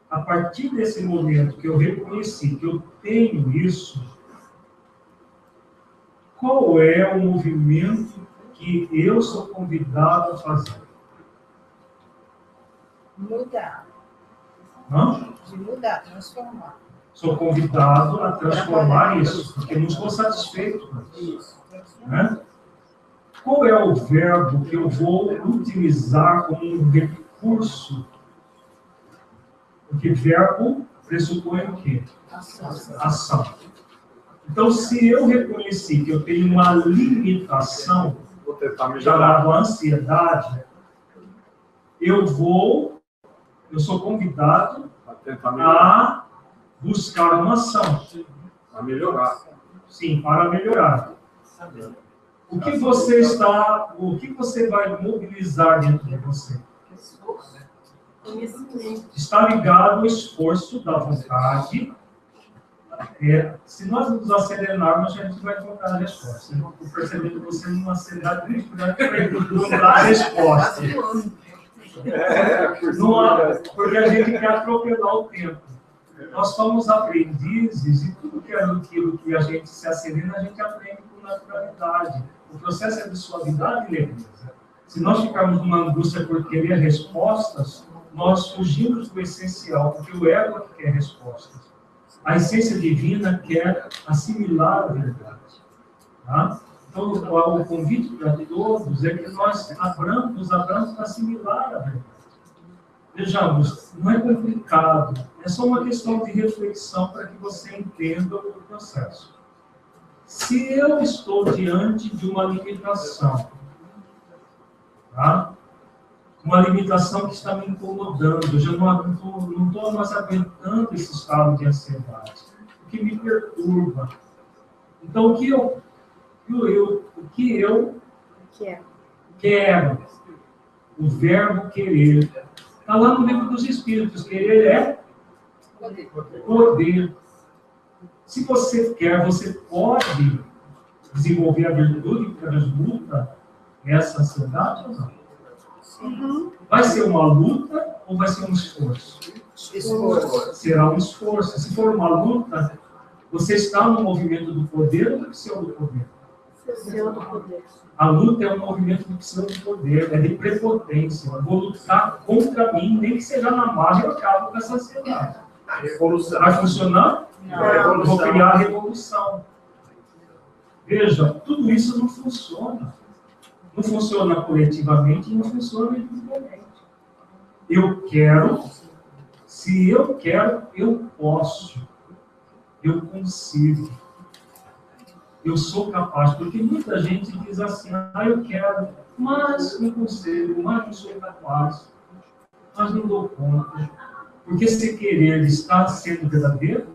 a partir desse momento que eu reconheci que eu tenho isso, qual é o movimento que eu sou convidado a fazer? Mudar. Não? De mudar, transformar. Sou convidado a transformar isso, porque não estou satisfeito com isso. Né? Qual é o verbo que eu vou utilizar como um recurso? Porque verbo pressupõe o quê? Ação. Então, se eu reconheci que eu tenho uma limitação chamada ansiedade, eu sou convidado a buscar uma ação. Para melhorar. Sim, para melhorar. O que você vai mobilizar dentro de você? Está ligado ao esforço da vontade. Se nós nos acelerarmos, a gente vai encontrar a resposta. Eu estou percebendo que você não acelerar, vai encontrar a resposta. Porque a gente quer atropelar o tempo. Nós somos aprendizes e tudo aquilo que a gente se acelera, a gente aprende com naturalidade. O processo é de suavidade e leveza. Se nós ficarmos numa angústia por querer respostas, nós fugimos do essencial, porque o ego quer respostas. A essência divina quer assimilar a verdade. Tá? Então, o convite para todos é que nós nos abramos para assimilar a verdade. Vejamos, não é complicado, é só uma questão de reflexão para que você entenda o processo. Se eu estou diante de uma limitação, tá? Uma limitação que está me incomodando, eu já não estou mais aguentando esse estado de ansiedade, o que me perturba. Então, o que eu quero, o verbo querer, está lá no livro dos Espíritos. Querer é poder. Se você quer, você pode desenvolver a virtude que transmuta essa ansiedade ou não? Vai ser uma luta ou vai ser um esforço? Esforço. Será um esforço. Se for uma luta, você está no movimento do poder ou do pseudo-poder? Pseudo-poder. A luta é um movimento do pseudo-poder, é de prepotência. Eu vou lutar contra mim, nem que seja na margem, eu acabo com essa ansiedade. A revolução. Vai funcionar? Não. Eu vou criar a revolução. Veja, tudo isso não funciona. Não funciona coletivamente e não funciona individualmente. Eu quero, se eu quero, eu posso. Eu consigo. Eu sou capaz. Porque muita gente diz assim, eu quero, mas não consigo, mas não sou capaz. Mas não dou conta. Porque esse querer está sendo verdadeiro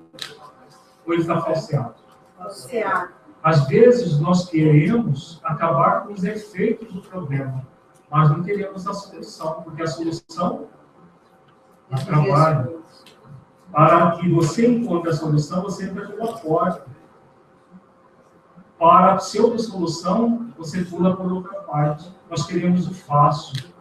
ou ele está falseado? Falseado. Às vezes nós queremos acabar com os efeitos do problema, mas não queremos a solução, porque a solução é trabalho. Para que você encontre a solução, você entra pela porta. Para a pseudo-solução, você pula por outra parte. Nós queremos o fácil.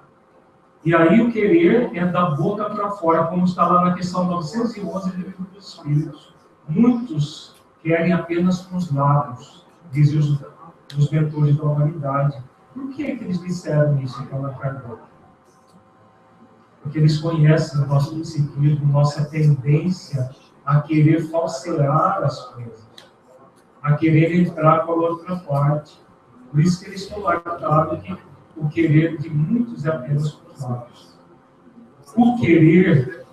E aí o querer é da boca para fora, como está lá na questão 911 do Livro dos Espíritos. Muitos querem apenas com os lábios, dizem os mentores da humanidade. Por que eles disseram isso para Kardec? Porque eles conhecem o nosso psiquismo, nossa tendência a querer falsear as coisas, a querer entrar com a outra parte. Por isso que eles colocaram que o querer de muitos é apenas com os lábios. O querer,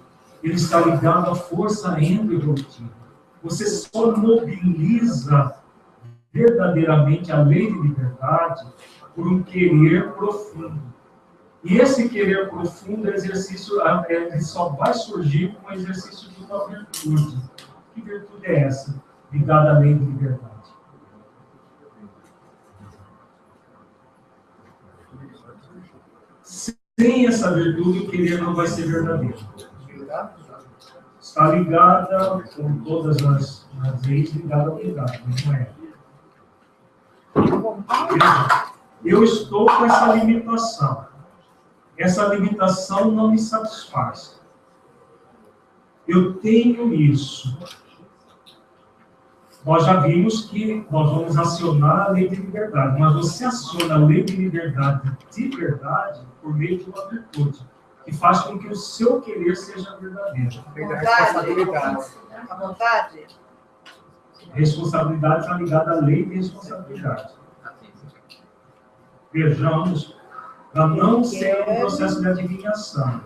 ele está ligado à força endoevolutiva. Você só mobiliza verdadeiramente a lei de liberdade por um querer profundo. E esse querer profundo, exercício, ele só vai surgir com o exercício de uma virtude. Que virtude é essa? Ligada à lei de liberdade. Sem essa virtude, o querer não vai ser verdadeiro. Está ligada com todas as leis, ligada ao cuidado, não é? Eu estou com essa limitação. Essa limitação não me satisfaz. Eu tenho isso. Nós já vimos que nós vamos acionar a lei de liberdade, mas você aciona a lei de liberdade de verdade por meio de uma virtude, que faz com que o seu querer seja verdadeiro. A vontade? Responsabilidade está ligada à lei de responsabilidade. Vejamos, para não ser um processo de adivinhação,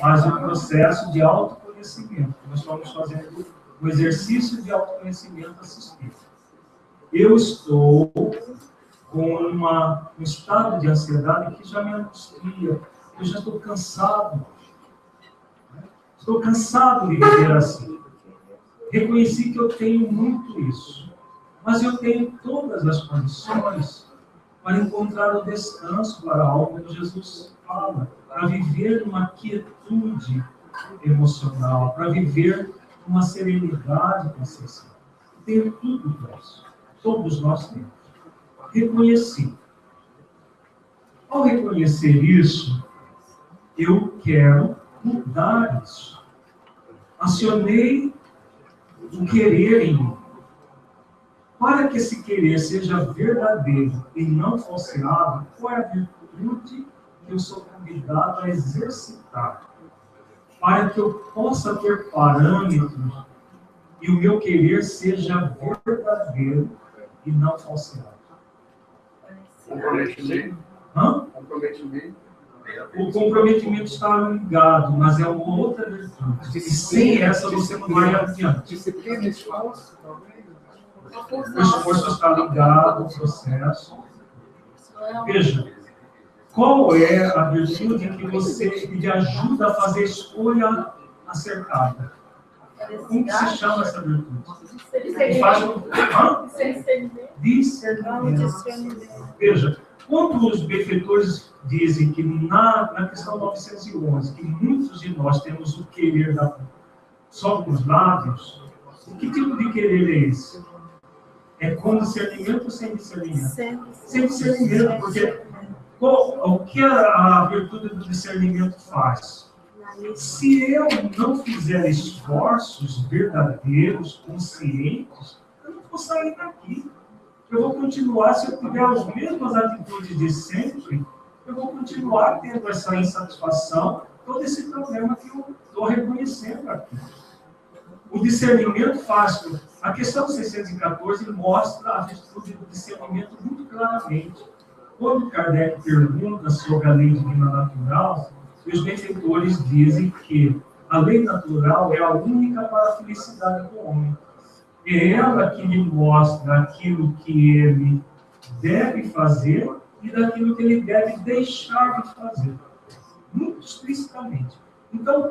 mas um processo de autoconhecimento. Nós estamos fazendo o exercício de autoconhecimento assistido. Eu estou com um estado de ansiedade que já me angustia. Eu já estou cansado. Estou cansado de viver assim. Reconheci que eu tenho muito isso. Mas eu tenho todas as condições para encontrar o descanso para a alma que Jesus fala, para viver uma quietude emocional, para viver uma serenidade consciencial. Tenho tudo isso. Todos nós temos. Reconheci. Ao reconhecer isso, eu quero mudar isso. Acionei o querer em mim. Para que esse querer seja verdadeiro e não falseado, qual é a virtude que eu sou convidado a exercitar? Para que eu possa ter parâmetros e o meu querer seja verdadeiro e não falseado. Comprometimento. Hã? Comprometimento. O comprometimento está ligado, mas é uma outra virtude. E sem essa você não vai adiante. Disciplina, esforço, talvez. O esforço está ligado ao processo. Veja, qual é a virtude que lhe ajuda a fazer a escolha acertada? Como que se chama essa virtude? Discernimento. Veja, quando os benfeitores dizem que na questão 911, que muitos de nós temos o querer só com os lábios, que tipo de querer é esse? É com discernimento ou sem discernimento? Sem discernimento, porque o que a virtude do discernimento faz? Se eu não fizer esforços verdadeiros, conscientes, eu não vou sair daqui. Eu vou continuar, se eu tiver as mesmas atitudes de sempre, eu vou continuar tendo essa insatisfação, todo esse problema que eu estou reconhecendo aqui. O discernimento faz. A questão 614 mostra a virtude do discernimento muito claramente. Quando Kardec pergunta sobre a lei divina natural, os benfeitores dizem que a lei natural é a única para a felicidade do homem. É ela que lhe mostra aquilo que ele deve fazer e daquilo que ele deve deixar de fazer. Muito explicitamente. Então,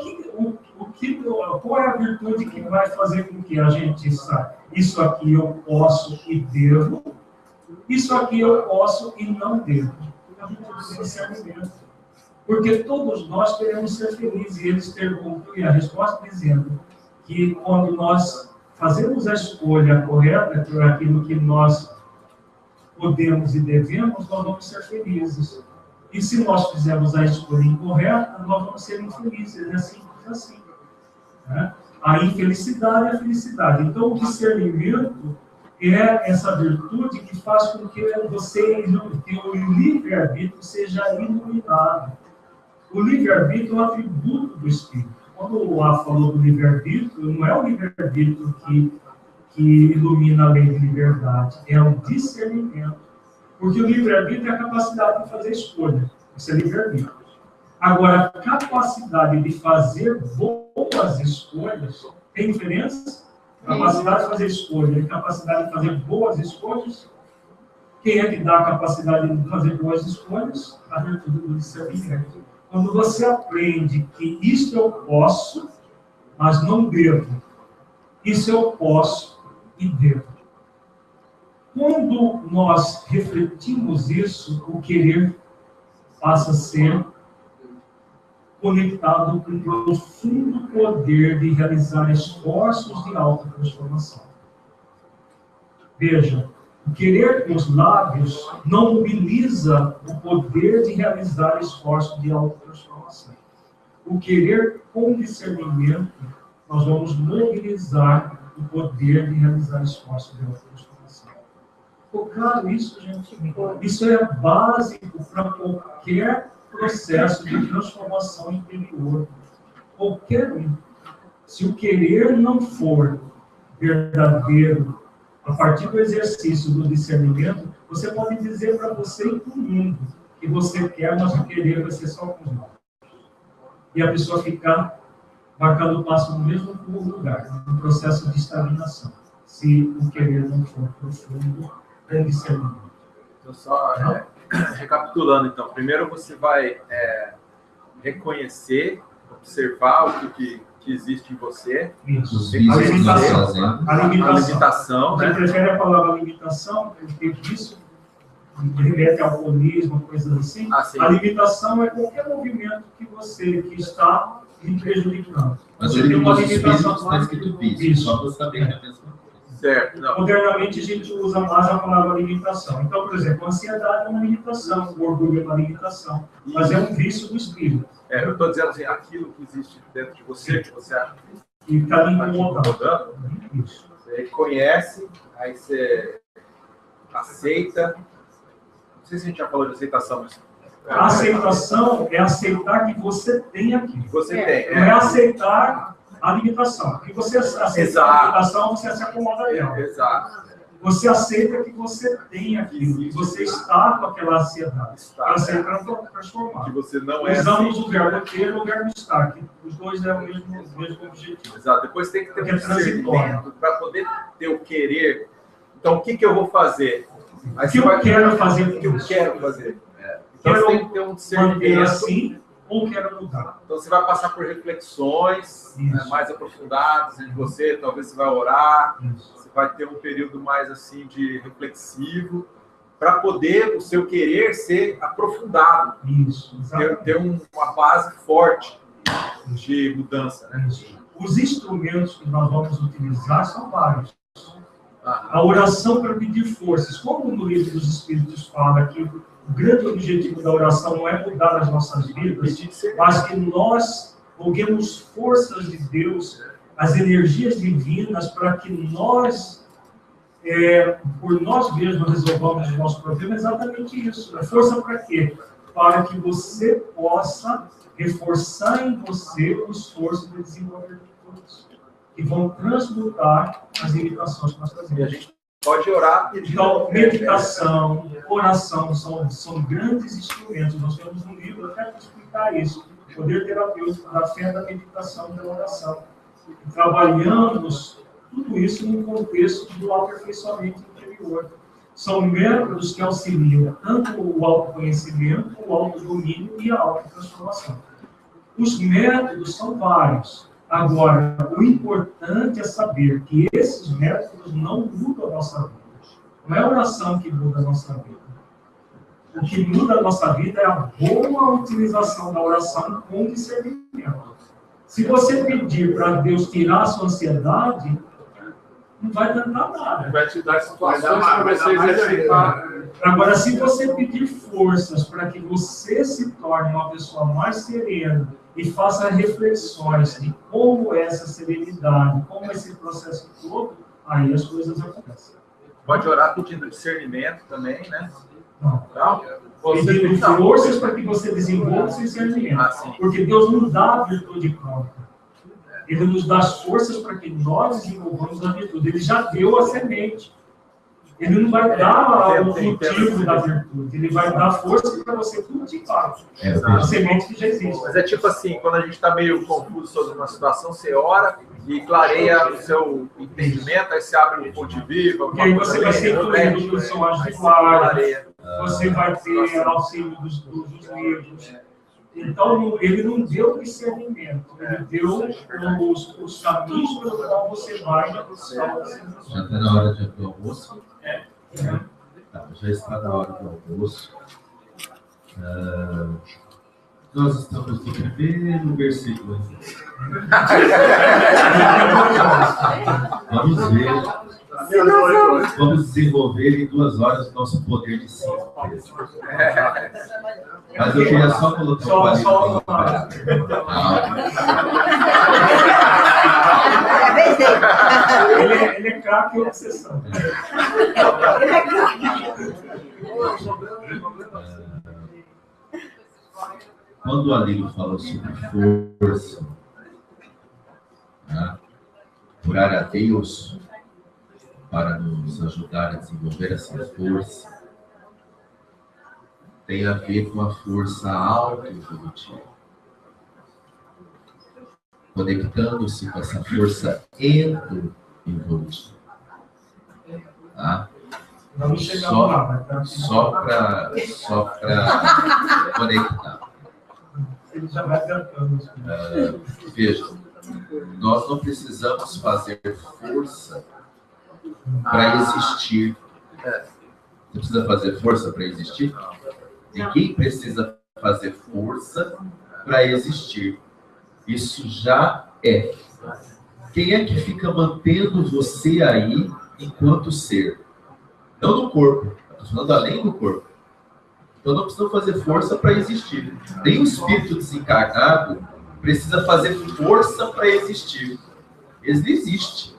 qual é a virtude que vai fazer com que a gente saiba? Isso aqui eu posso e devo, isso aqui eu posso e não devo. A virtude do discernimento. Porque todos nós queremos ser felizes. E eles perguntam, e a resposta dizendo que quando nós fazemos a escolha correta por aquilo que nós podemos e devemos, nós vamos ser felizes. E se nós fizermos a escolha incorreta, nós vamos ser infelizes. É simples assim. Né? A infelicidade é a felicidade. Então, o discernimento é essa virtude que faz com que que o livre-arbítrio seja iluminado. O livre-arbítrio é um atributo do Espírito. Quando o A falou do livre-arbítrio, não é o livre-arbítrio que ilumina a lei de liberdade, é o discernimento. Porque o livre-arbítrio é a capacidade de fazer escolha. Isso é livre-arbítrio. Agora, a capacidade de fazer boas escolhas, tem diferença? Capacidade de fazer escolha e capacidade de fazer boas escolhas. Quem é que dá a capacidade de fazer boas escolhas? A virtude do discernimento. Quando você aprende que isso eu posso, mas não devo. Isso eu posso e devo. Quando nós refletimos isso, o querer passa a ser conectado com o profundo poder de realizar esforços de autotransformação. Veja, o querer com os lábios não mobiliza o poder de realizar esforços de autotransformação. O querer com discernimento, nós vamos mobilizar o poder de realizar esforços de autotransformação. Ficou claro isso, gente? Isso é básico para qualquer processo de transformação interior. Qualquer um. Se o querer não for verdadeiro, a partir do exercício do discernimento, você pode dizer para você e para o mundo que você quer, mas o querer vai ser só com os lábios. E a pessoa ficar marcando o passo no mesmo lugar, no processo de estagnação, se o querer não for profundo, com discernimento. Então, só recapitulando, então. Primeiro você vai reconhecer, observar o que existe em você. Isso. A limitação. Você prefere a palavra limitação, porque isso remete ao alcoolismo, coisas assim. A limitação é qualquer movimento que está lhe prejudicando. Mas o livro dos Espíritos está escrito vício, só para saber a mesma coisa. Certo. Não. Modernamente a gente usa mais a palavra limitação. Então, por exemplo, a ansiedade é uma limitação, o orgulho é uma limitação, mas é um vício do espírito. Eu estou dizendo assim, aquilo que existe dentro de você, que você acha que está lhe incomodando. Você reconhece, aí você aceita. Não sei se a gente já falou de aceitação, mas... A aceitação é aceitar que você tem aquilo. Você tem. Não é aceitar a limitação. Porque você aceita a limitação, você se acomoda dela. Exato. Você aceita que você tem aquilo, que você está com aquela ansiedade. Você para transformar. Que você não é. Usamos o verbo ter ou o verbo estar, que os dois é o mesmo objetivo. Exato. Depois tem que ter um discernimento para poder ter o querer Então, o que eu vou fazer? Aí O que eu quero fazer? O que eu quero fazer? Então, Quero você tem que ter um manter discernimento. assim ou quero mudar? Então, você vai passar por reflexões mais aprofundadas de você, talvez você vai orar, você vai ter um período mais assim de reflexivo, para poder o seu querer ser aprofundado. Isso. Ter uma base forte de mudança. Né? Os instrumentos que nós vamos utilizar são vários. A oração para pedir forças. Como no livro dos Espíritos fala que o grande objetivo da oração não é mudar as nossas vidas, mas que nós roguemos forças de Deus, as energias divinas, para que nós, por nós mesmos, resolvamos o nosso problema. É exatamente isso. A força para quê? Para que você possa reforçar em você o esforço de desenvolver virtudes, que vão transmutar as limitações que nós fazemos. E a gente pode orar. Então, meditação, oração são grandes instrumentos. Nós temos um livro até para explicar isso. O poder terapêutico da fé, da meditação e da oração. E trabalhamos tudo isso no contexto do aperfeiçoamento interior. São métodos que auxiliam tanto o autoconhecimento, o autodomínio e a autotransformação. Os métodos são vários. Agora, o importante é saber que esses métodos não mudam a nossa vida. Não é a oração que muda a nossa vida. O que muda a nossa vida é a boa utilização da oração com discernimento. Se você pedir para Deus tirar a sua ansiedade, não vai adiantar nada. Vai te dar situações para você exercitar. Agora, se você pedir forças para que você se torne uma pessoa mais serena e faça reflexões de como é essa serenidade, como é esse processo todo, aí as coisas acontecem. Pode orar pedindo discernimento também, né? Não. Não? Pedindo forças para que você desenvolva esse discernimento. Porque Deus não dá a virtude pronta. Ele nos dá as forças para que nós desenvolvamos a virtude. Ele já deu a semente. Ele não vai dar o cultivo da virtude. Ele vai dar força para você cultivar a semente que já existe. Mas é tipo assim, quando a gente está meio confuso sobre uma situação, você ora e clareia o seu entendimento, aí você abre um ponto de vista. Porque aí você vai ser incluído no seu anjo de guarda, você vai ter auxílio dos livros. Então, ele não deu discernimento, ele deu os caminhos pelo qual você vai na buscar. Já está na hora de abrir o almoço? Tá, já está na hora do almoço. Nós estamos no primeiro versículo. Vamos ver. Vamos desenvolver em 2 horas o nosso poder de síntese. Mas eu queria só colocar um parênteses. Ele é craque em obsessão. Quando o Alírio fala sobre força, né, orar a Deus para nos ajudar a desenvolver essa força, tem a ver com a força autoevolutiva. Conectando-se com essa força endoevolutiva. Tá? Vamos chegar lá. Só para conectar. Ele já vai cantando. Veja, nós não precisamos fazer força para existir. Você precisa fazer força para existir? Ninguém precisa fazer força para existir. Isso já é. Quem é que fica mantendo você aí enquanto ser? Não no corpo. Estou falando além do corpo. Então não precisa fazer força para existir. Nem o espírito desencarnado precisa fazer força para existir. Ele não existe.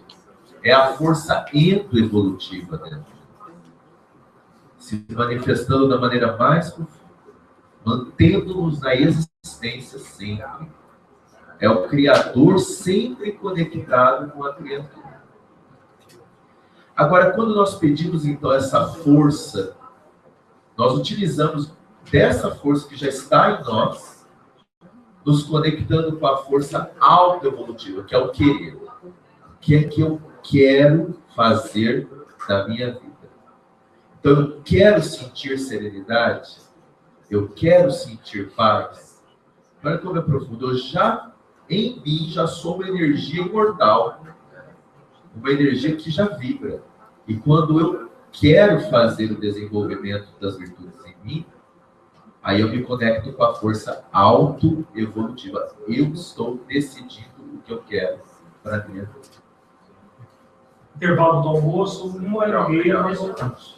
É a força endoevolutiva dentro. Se manifestando da maneira mais profunda, mantendo-nos na existência sempre. É o Criador sempre conectado com a criatura. Agora, quando nós pedimos, então, essa força, nós utilizamos dessa força que já está em nós, nos conectando com a força autoevolutiva, que é o querer. O que é que eu quero fazer da minha vida. Então, eu quero sentir serenidade, eu quero sentir paz. Olha como é profundo. Em mim, já sou uma energia imortal, uma energia que já vibra. E quando eu quero fazer o desenvolvimento das virtudes em mim, aí eu me conecto com a força auto-evolutiva. Eu estou decidindo o que eu quero para a minha vida. Intervalo do almoço, 1h30, nós voltamos.